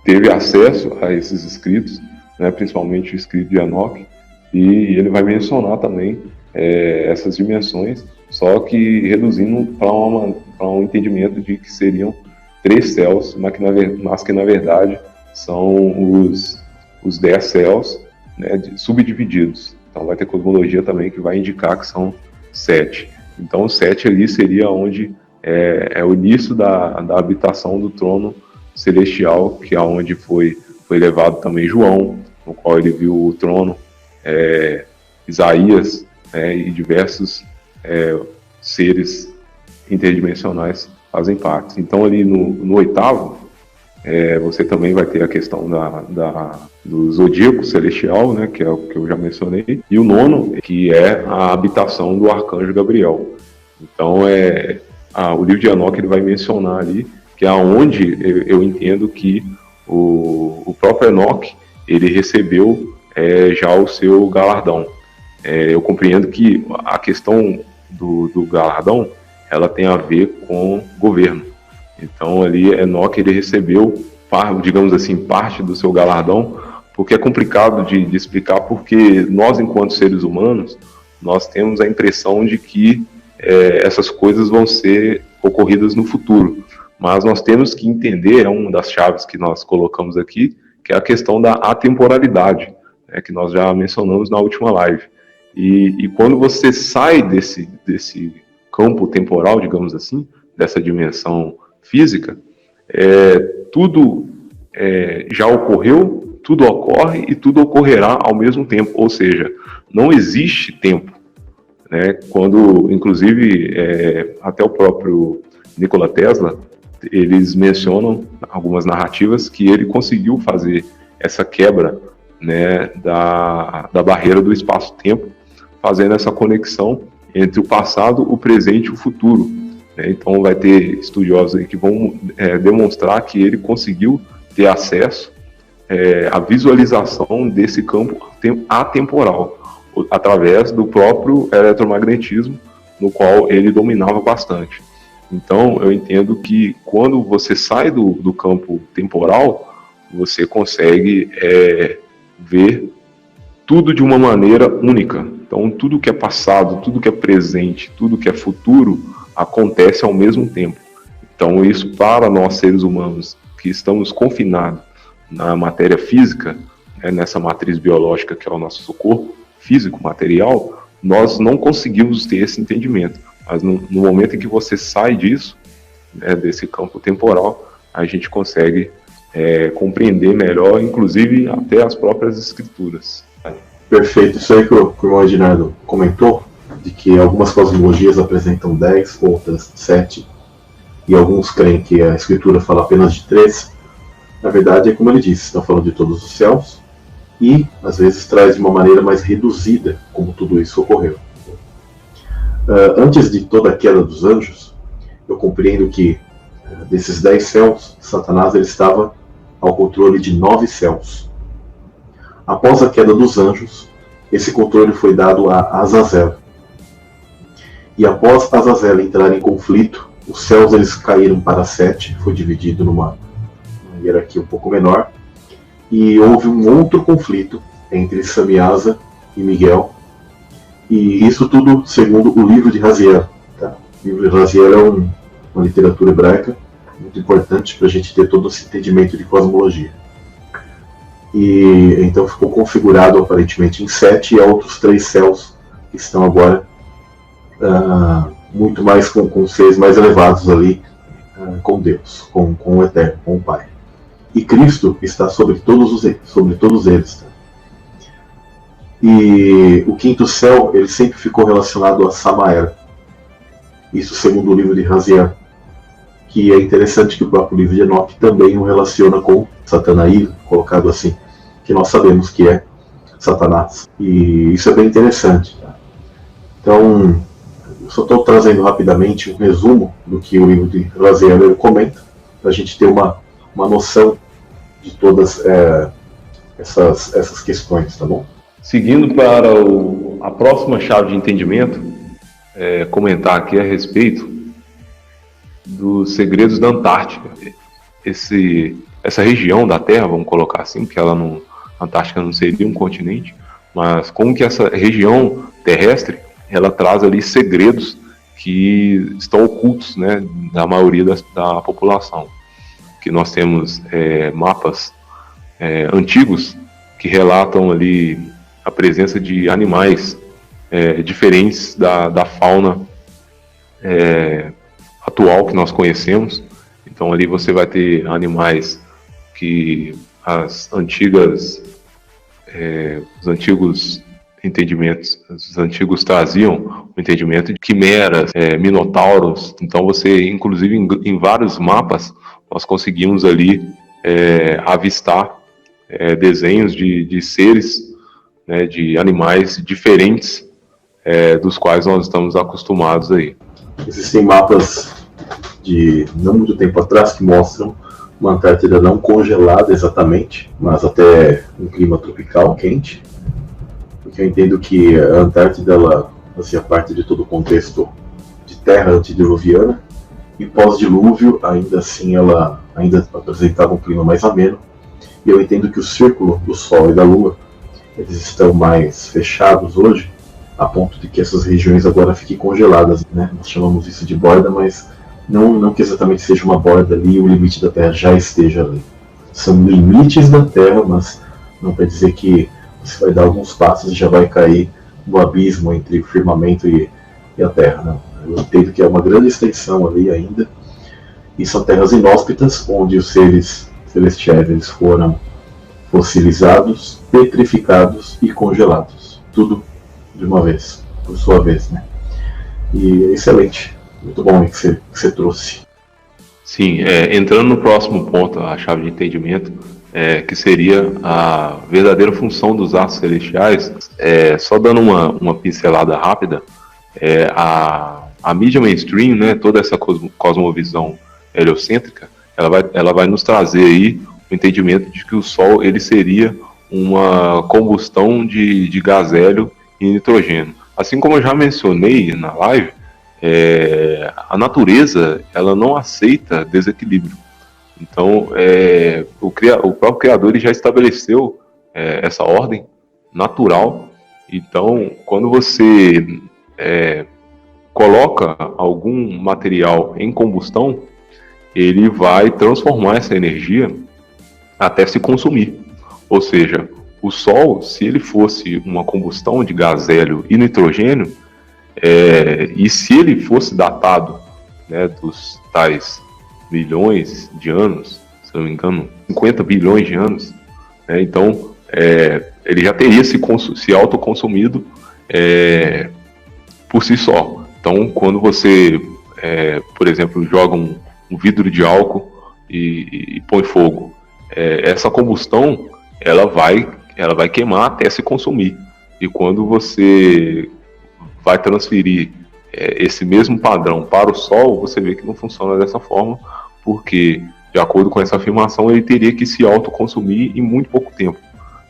teve acesso a esses escritos, né, principalmente o escrito de Enoque, e ele vai mencionar também essas dimensões, só que reduzindo para um entendimento de que seriam 3 céus, mas que na verdade são os 10 céus, né, subdivididos. Então vai ter cosmologia também que vai indicar que são 7. Então o 7 ali seria onde é o início da habitação do trono celestial, que é onde foi levado também João, no qual ele viu o trono, Isaías, e diversos seres interdimensionais fazem parte. Então ali no 8º, você também vai ter a questão do zodíaco celestial, né, que é o que eu já mencionei, e o 9º, que é a habitação do arcanjo Gabriel. Então o livro de Enoque ele vai mencionar ali que é onde eu entendo que o próprio Enoque ele recebeu já o seu galardão. Eu compreendo que a questão do galardão ela tem a ver com governo. Então ali Enoque ele recebeu, digamos assim, parte do seu galardão, porque é complicado de explicar, porque nós enquanto seres humanos nós temos a impressão de que essas coisas vão ser ocorridas no futuro, mas nós temos que entender, uma das chaves que nós colocamos aqui, que é a questão da atemporalidade, né, que nós já mencionamos na última live. E quando você sai desse campo temporal, digamos assim, dessa dimensão física, tudo já ocorreu, tudo ocorre e tudo ocorrerá ao mesmo tempo, ou seja, não existe tempo. Né? Quando, inclusive, até o próprio Nikola Tesla, eles mencionam algumas narrativas que ele conseguiu fazer essa quebra, né, da barreira do espaço-tempo, fazendo essa conexão entre o passado, o presente e o futuro. Né? Então vai ter estudiosos aí que vão demonstrar que ele conseguiu ter acesso à visualização desse campo atemporal, através do próprio eletromagnetismo, no qual ele dominava bastante. Então, eu entendo que quando você sai do campo temporal, você consegue ver tudo de uma maneira única. Então, tudo que é passado, tudo que é presente, tudo que é futuro, acontece ao mesmo tempo. Então, isso para nós seres humanos que estamos confinados na matéria física, nessa matriz biológica que é o nosso corpo físico, material, nós não conseguimos ter esse entendimento. Mas no momento em que você sai disso, desse campo temporal, a gente consegue compreender melhor, inclusive até as próprias escrituras. Perfeito. Isso aí que o irmão Ednardo comentou, de que algumas cosmologias apresentam 10, outras 7, e alguns creem que a escritura fala apenas de 3. Na verdade, é como ele disse, estão falando de todos os céus, e às vezes traz de uma maneira mais reduzida como tudo isso ocorreu. Antes de toda a queda dos anjos, eu compreendo que Desses 10 céus, Satanás ele estava ao controle de 9 céus. Após a queda dos anjos, esse controle foi dado a Azazel. E após Azazel entrar em conflito, os céus eles caíram para 7, foi dividido numa hierarquia um pouco menor, e houve um outro conflito entre Samiasa e Miguel, e isso tudo segundo o livro de Raziel. Tá? O livro de Raziel é uma literatura hebraica muito importante para a gente ter todo esse entendimento de cosmologia. E então ficou configurado aparentemente em 7, e há outros 3 céus que estão agora muito mais com seres mais elevados ali, com Deus, com o Eterno, com o Pai. E Cristo está sobre todos eles. Tá? E o quinto céu ele sempre ficou relacionado a Samael. Isso segundo o livro de Raziel. Que é interessante que o próprio livro de Enoque também o relaciona com Satanaí, colocado assim, que nós sabemos que é Satanás. E isso é bem interessante. Tá? Então, eu só estou trazendo rapidamente um resumo do que o livro de Raziel comenta, para a gente ter uma noção de todas essas questões, tá bom? Seguindo para a próxima chave de entendimento, comentar aqui a respeito dos segredos da Antártica. Essa região da Terra, vamos colocar assim, porque a Antártica não seria um continente, mas como que essa região terrestre, ela traz ali segredos que estão ocultos, né, da maioria da população. Que nós temos mapas antigos que relatam ali a presença de animais diferentes da fauna atual que nós conhecemos. Então ali você vai ter animais que os antigos entendimentos, os antigos traziam o entendimento de quimeras, minotauros. Então você, inclusive em vários mapas, nós conseguimos ali avistar desenhos de seres, né, de animais diferentes dos quais nós estamos acostumados aí. Existem mapas de não muito tempo atrás que mostram uma Antártida não congelada exatamente, mas até um clima tropical quente, porque eu entendo que a Antártida ela fazia parte de todo o contexto de terra antediluviana, e pós-dilúvio ainda assim ela ainda apresentava um clima mais ameno, e eu entendo que o círculo do Sol e da Lua eles estão mais fechados hoje, a ponto de que essas regiões agora fiquem congeladas, né? Nós chamamos isso de borda, mas não que exatamente seja uma borda ali e o limite da Terra já esteja ali. São limites da Terra, mas não quer dizer que você vai dar alguns passos e já vai cair no abismo entre o firmamento e a Terra. Não. Eu entendo que é uma grande extensão ali ainda, e são terras inóspitas, onde os seres celestiais eles foram fossilizados, petrificados e congelados. Tudo de uma vez, por sua vez, né? E é excelente, muito bom que você trouxe. Sim, entrando no próximo ponto, a chave de entendimento, que seria a verdadeira função dos astros celestiais, só dando uma pincelada rápida, a mídia mainstream, né, toda essa cosmovisão heliocêntrica, ela vai nos trazer aí o entendimento de que o Sol ele seria uma combustão de gás hélio e nitrogênio. Assim como eu já mencionei na live, a natureza ela não aceita desequilíbrio. Então, o próprio Criador ele já estabeleceu essa ordem natural. Então, quando você coloca algum material em combustão, ele vai transformar essa energia até se consumir. Ou seja, o Sol, se ele fosse uma combustão de gás hélio e nitrogênio, e se ele fosse datado, né, dos tais bilhões de anos, se não me engano, 50 bilhões de anos, né, então ele já teria se autoconsumido por si só. Então, quando você, por exemplo, joga um vidro de álcool e põe fogo, essa combustão ela vai queimar até se consumir. E quando você vai transferir esse mesmo padrão para o Sol, você vê que não funciona dessa forma, porque, de acordo com essa afirmação, ele teria que se autoconsumir em muito pouco tempo,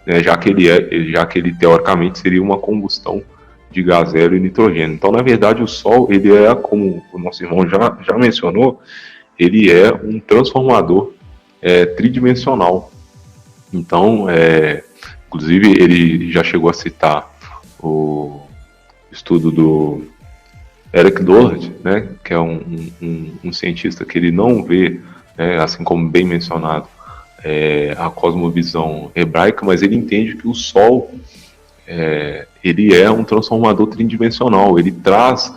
né, já que ele teoricamente seria uma combustão de gás hélio e nitrogênio. Então, na verdade, o Sol, ele é, como o nosso irmão já mencionou, ele é um transformador tridimensional. Então, inclusive, ele já chegou a citar o estudo do Eric Doherty, né, que é um cientista que ele não vê, assim como bem mencionado, a cosmovisão hebraica, mas ele entende que o Sol ele é um transformador tridimensional, ele traz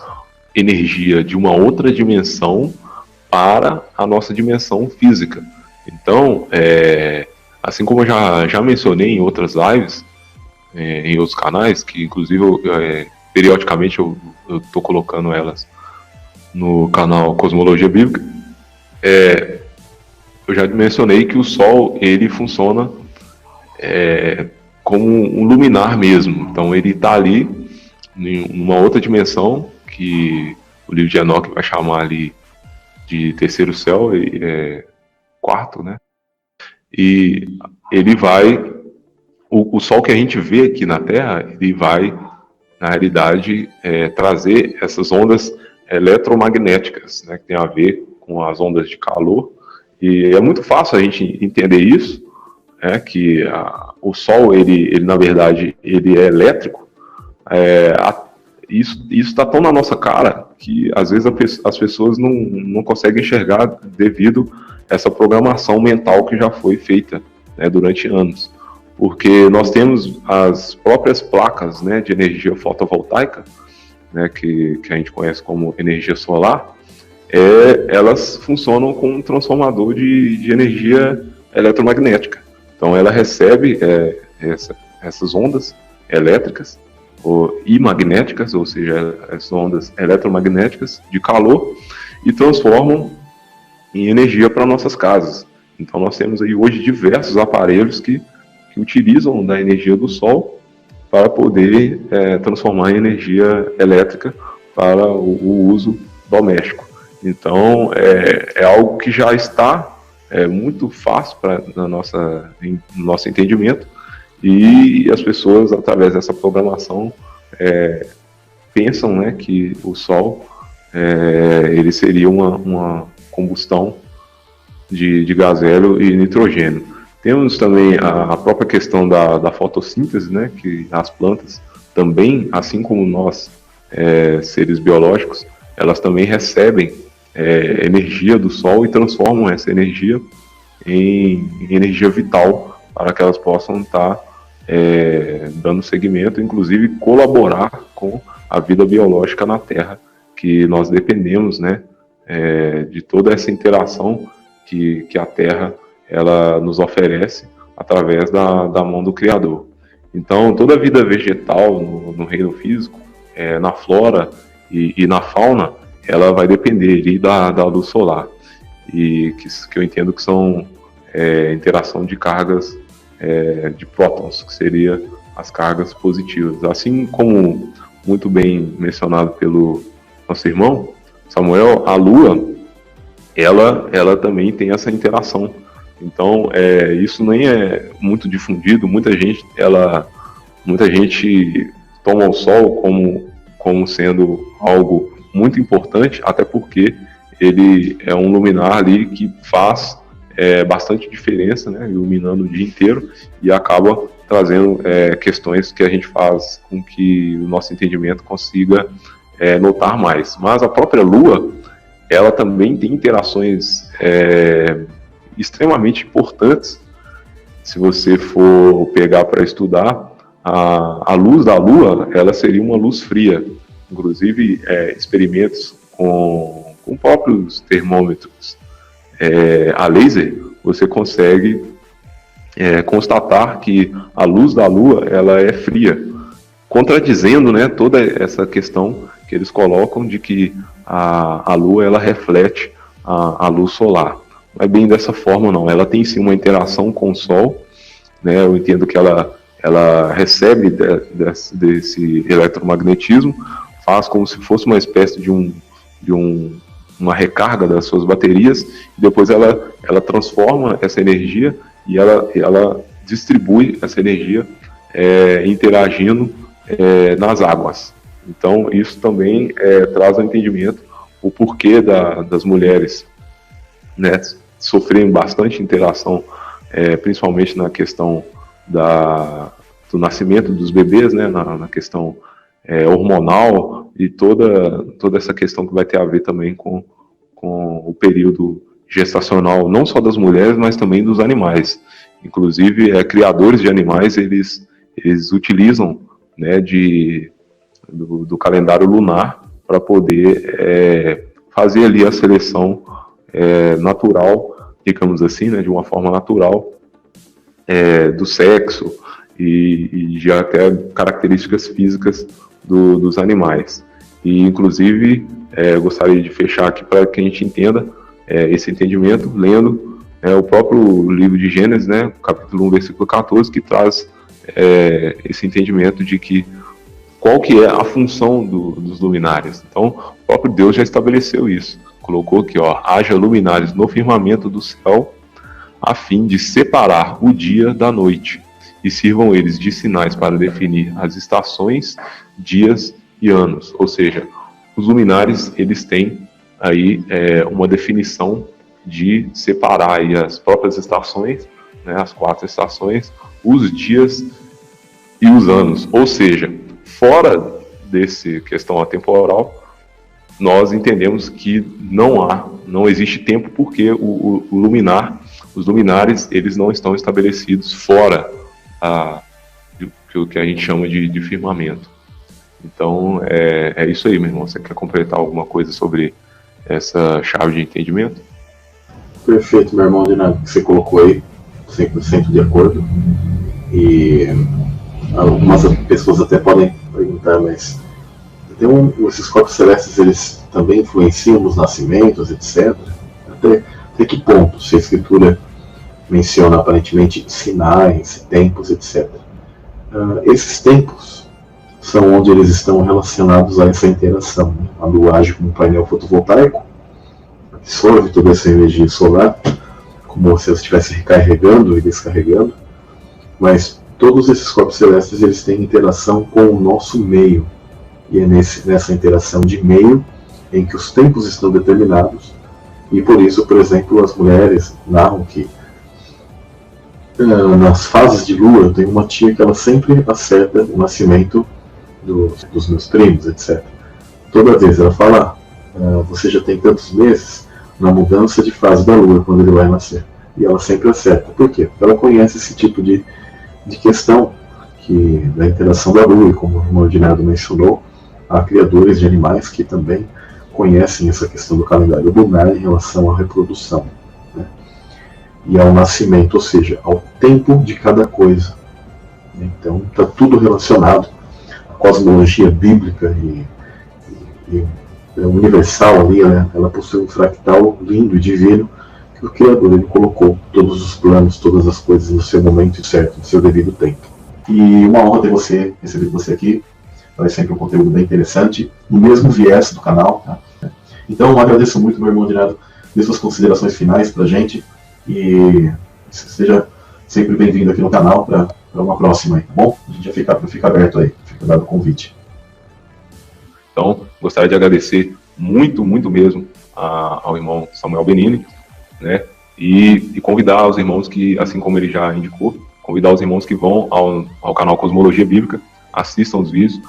energia de uma outra dimensão para a nossa dimensão física. Então, assim como eu já mencionei em outras lives, em outros canais, que inclusive periodicamente eu estou colocando elas no canal Cosmologia Bíblica, eu já mencionei que o Sol ele funciona como um luminar mesmo. Então ele está ali em uma outra dimensão que o livro de Enoque vai chamar ali de terceiro céu, quarto, né? E ele vai, o Sol que a gente vê aqui na Terra, ele vai, na realidade, trazer essas ondas eletromagnéticas, né, que tem a ver com as ondas de calor. E é muito fácil a gente entender isso, que o Sol, ele na verdade, ele é elétrico. Isso está tão na nossa cara que às vezes as pessoas não conseguem enxergar devido a essa programação mental que já foi feita, né, durante anos. Porque nós temos as próprias placas, né, de energia fotovoltaica, né, que a gente conhece como energia solar, elas funcionam como um transformador de energia eletromagnética. Então ela recebe essas ondas elétricas e magnéticas, ou seja, as ondas eletromagnéticas de calor, e transformam em energia para nossas casas. Então nós temos aí hoje diversos aparelhos que utilizam da energia do Sol para poder transformar em energia elétrica para o uso doméstico. Então é algo que já está muito fácil no nosso entendimento, e as pessoas, através dessa programação, pensam, né, que o Sol ele seria uma combustão de gás hélio e nitrogênio. Temos também a própria questão da fotossíntese, né, que as plantas também, assim como nós, seres biológicos, elas também recebem energia do Sol e transformam essa energia em energia vital para que elas possam estar dando seguimento, inclusive colaborar com a vida biológica na Terra, que nós dependemos, né, de toda essa interação que a Terra ela nos oferece através da mão do Criador. Então, toda a vida vegetal no reino físico, na flora e na fauna, ela vai depender ali da luz solar, e que eu entendo que são interação de cargas de prótons, que seria as cargas positivas. Assim como muito bem mencionado pelo nosso irmão Samuel, a Lua, ela também tem essa interação. Então, isso nem é muito difundido. Muita gente toma o Sol como sendo algo muito importante, até porque ele é um luminar ali que faz bastante diferença, né, iluminando o dia inteiro, e acaba trazendo questões que a gente faz com que o nosso entendimento consiga notar mais. Mas a própria Lua, ela também tem interações extremamente importantes. Se você for pegar para estudar, a luz da Lua, ela seria uma luz fria. Inclusive, experimentos com próprios termômetros a laser, você consegue constatar que a luz da Lua ela é fria, contradizendo, né, toda essa questão que eles colocam de que a Lua ela reflete a luz solar. Não é bem dessa forma, não. Ela tem sim uma interação com o Sol, né? Eu entendo que ela recebe desse eletromagnetismo, faz como se fosse uma espécie de um uma recarga das suas baterias, e depois ela transforma essa energia e ela distribui essa energia interagindo nas águas. Então isso também traz ao entendimento o porquê das mulheres, né, sofrerem bastante interação, principalmente na questão do nascimento dos bebês, né, na questão hormonal e toda essa questão que vai ter a ver também com o período gestacional, não só das mulheres, mas também dos animais. Inclusive, criadores de animais, eles utilizam, né, do calendário lunar para poder fazer ali a seleção natural, digamos assim, né, de uma forma natural, do sexo e de até características físicas dos animais. E, inclusive, gostaria de fechar aqui para que a gente entenda esse entendimento, lendo o próprio livro de Gênesis, né, capítulo 1, versículo 14, que traz esse entendimento de que qual que é a função dos luminares. Então, o próprio Deus já estabeleceu isso. Colocou aqui, haja luminares no firmamento do céu, a fim de separar o dia da noite, e sirvam eles de sinais para definir as estações, dias e anos. Ou seja, os luminares, eles têm aí uma definição de separar aí as próprias estações, né, as 4 estações, os dias e os anos. Ou seja, fora desse questão atemporal, nós entendemos que não existe tempo, porque o luminar, os luminares, eles não estão estabelecidos fora do que a gente chama de firmamento. Então, é isso aí, meu irmão. Você quer completar alguma coisa sobre essa chave de entendimento? Perfeito, meu irmão, Dinâmico, que você colocou aí, 100% de acordo. E algumas pessoas até podem perguntar, mas esses corpos celestes, eles também influenciam nos nascimentos, etc. Até que ponto? Se a Escritura menciona aparentemente sinais, tempos, etc. Esses tempos são onde eles estão relacionados a essa interação, né? A lua age como um painel fotovoltaico, absorve toda essa energia solar, como se ela estivesse recarregando e descarregando, mas todos esses corpos celestes, eles têm interação com o nosso meio, e é nessa interação de meio em que os tempos estão determinados, e por isso, por exemplo, as mulheres narram que nas fases de lua, eu tenho uma tia que ela sempre acerta o nascimento dos meus primos, etc. Toda vez ela fala, você já tem tantos meses na mudança de fase da lua, quando ele vai nascer. E ela sempre acerta. Por quê? Porque ela conhece esse tipo de questão da interação da lua, e como o irmão Ednardo mencionou, há criadores de animais que também conhecem essa questão do calendário lunar em relação à reprodução, né? E ao nascimento, ou seja, ao tempo de cada coisa. Então está tudo relacionado. A cosmologia bíblica e universal ali, né? Ela possui um fractal lindo e divino, que o Criador ele colocou todos os planos, todas as coisas no seu momento certo, no seu devido tempo. E uma honra ter recebido você aqui. É sempre um conteúdo bem interessante, no mesmo viés do canal, tá? Então agradeço muito, meu irmão Ednardo, dê suas considerações finais pra gente, e seja sempre bem-vindo aqui no canal para uma próxima aí, tá bom? A gente já fica aberto aí, fica dado o convite. Então, gostaria de agradecer muito, muito mesmo ao irmão Samuel Benini, né? E convidar os irmãos que, assim como ele já indicou, convidar os irmãos que vão ao canal Cosmologia Bíblica, assistam os vídeos,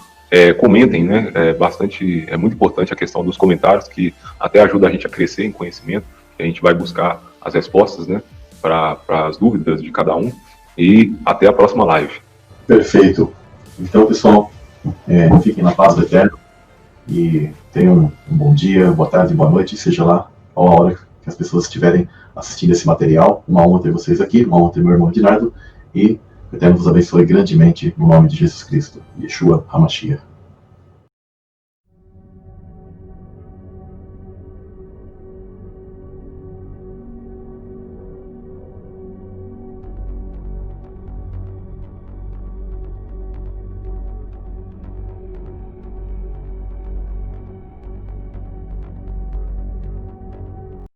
comentem, né? É muito importante a questão dos comentários, que até ajuda a gente a crescer em conhecimento, que a gente vai buscar as respostas, né, para as dúvidas de cada um, e até a próxima live. Perfeito. Então, pessoal, fiquem na paz do Eterno e tenham um bom dia, boa tarde, boa noite, seja lá a hora que as pessoas estiverem assistindo esse material. Uma honra ter vocês aqui, uma honra ter meu irmão Ednardo, e o Eterno vos abençoe grandemente no nome de Jesus Cristo, Yeshua HaMashiach.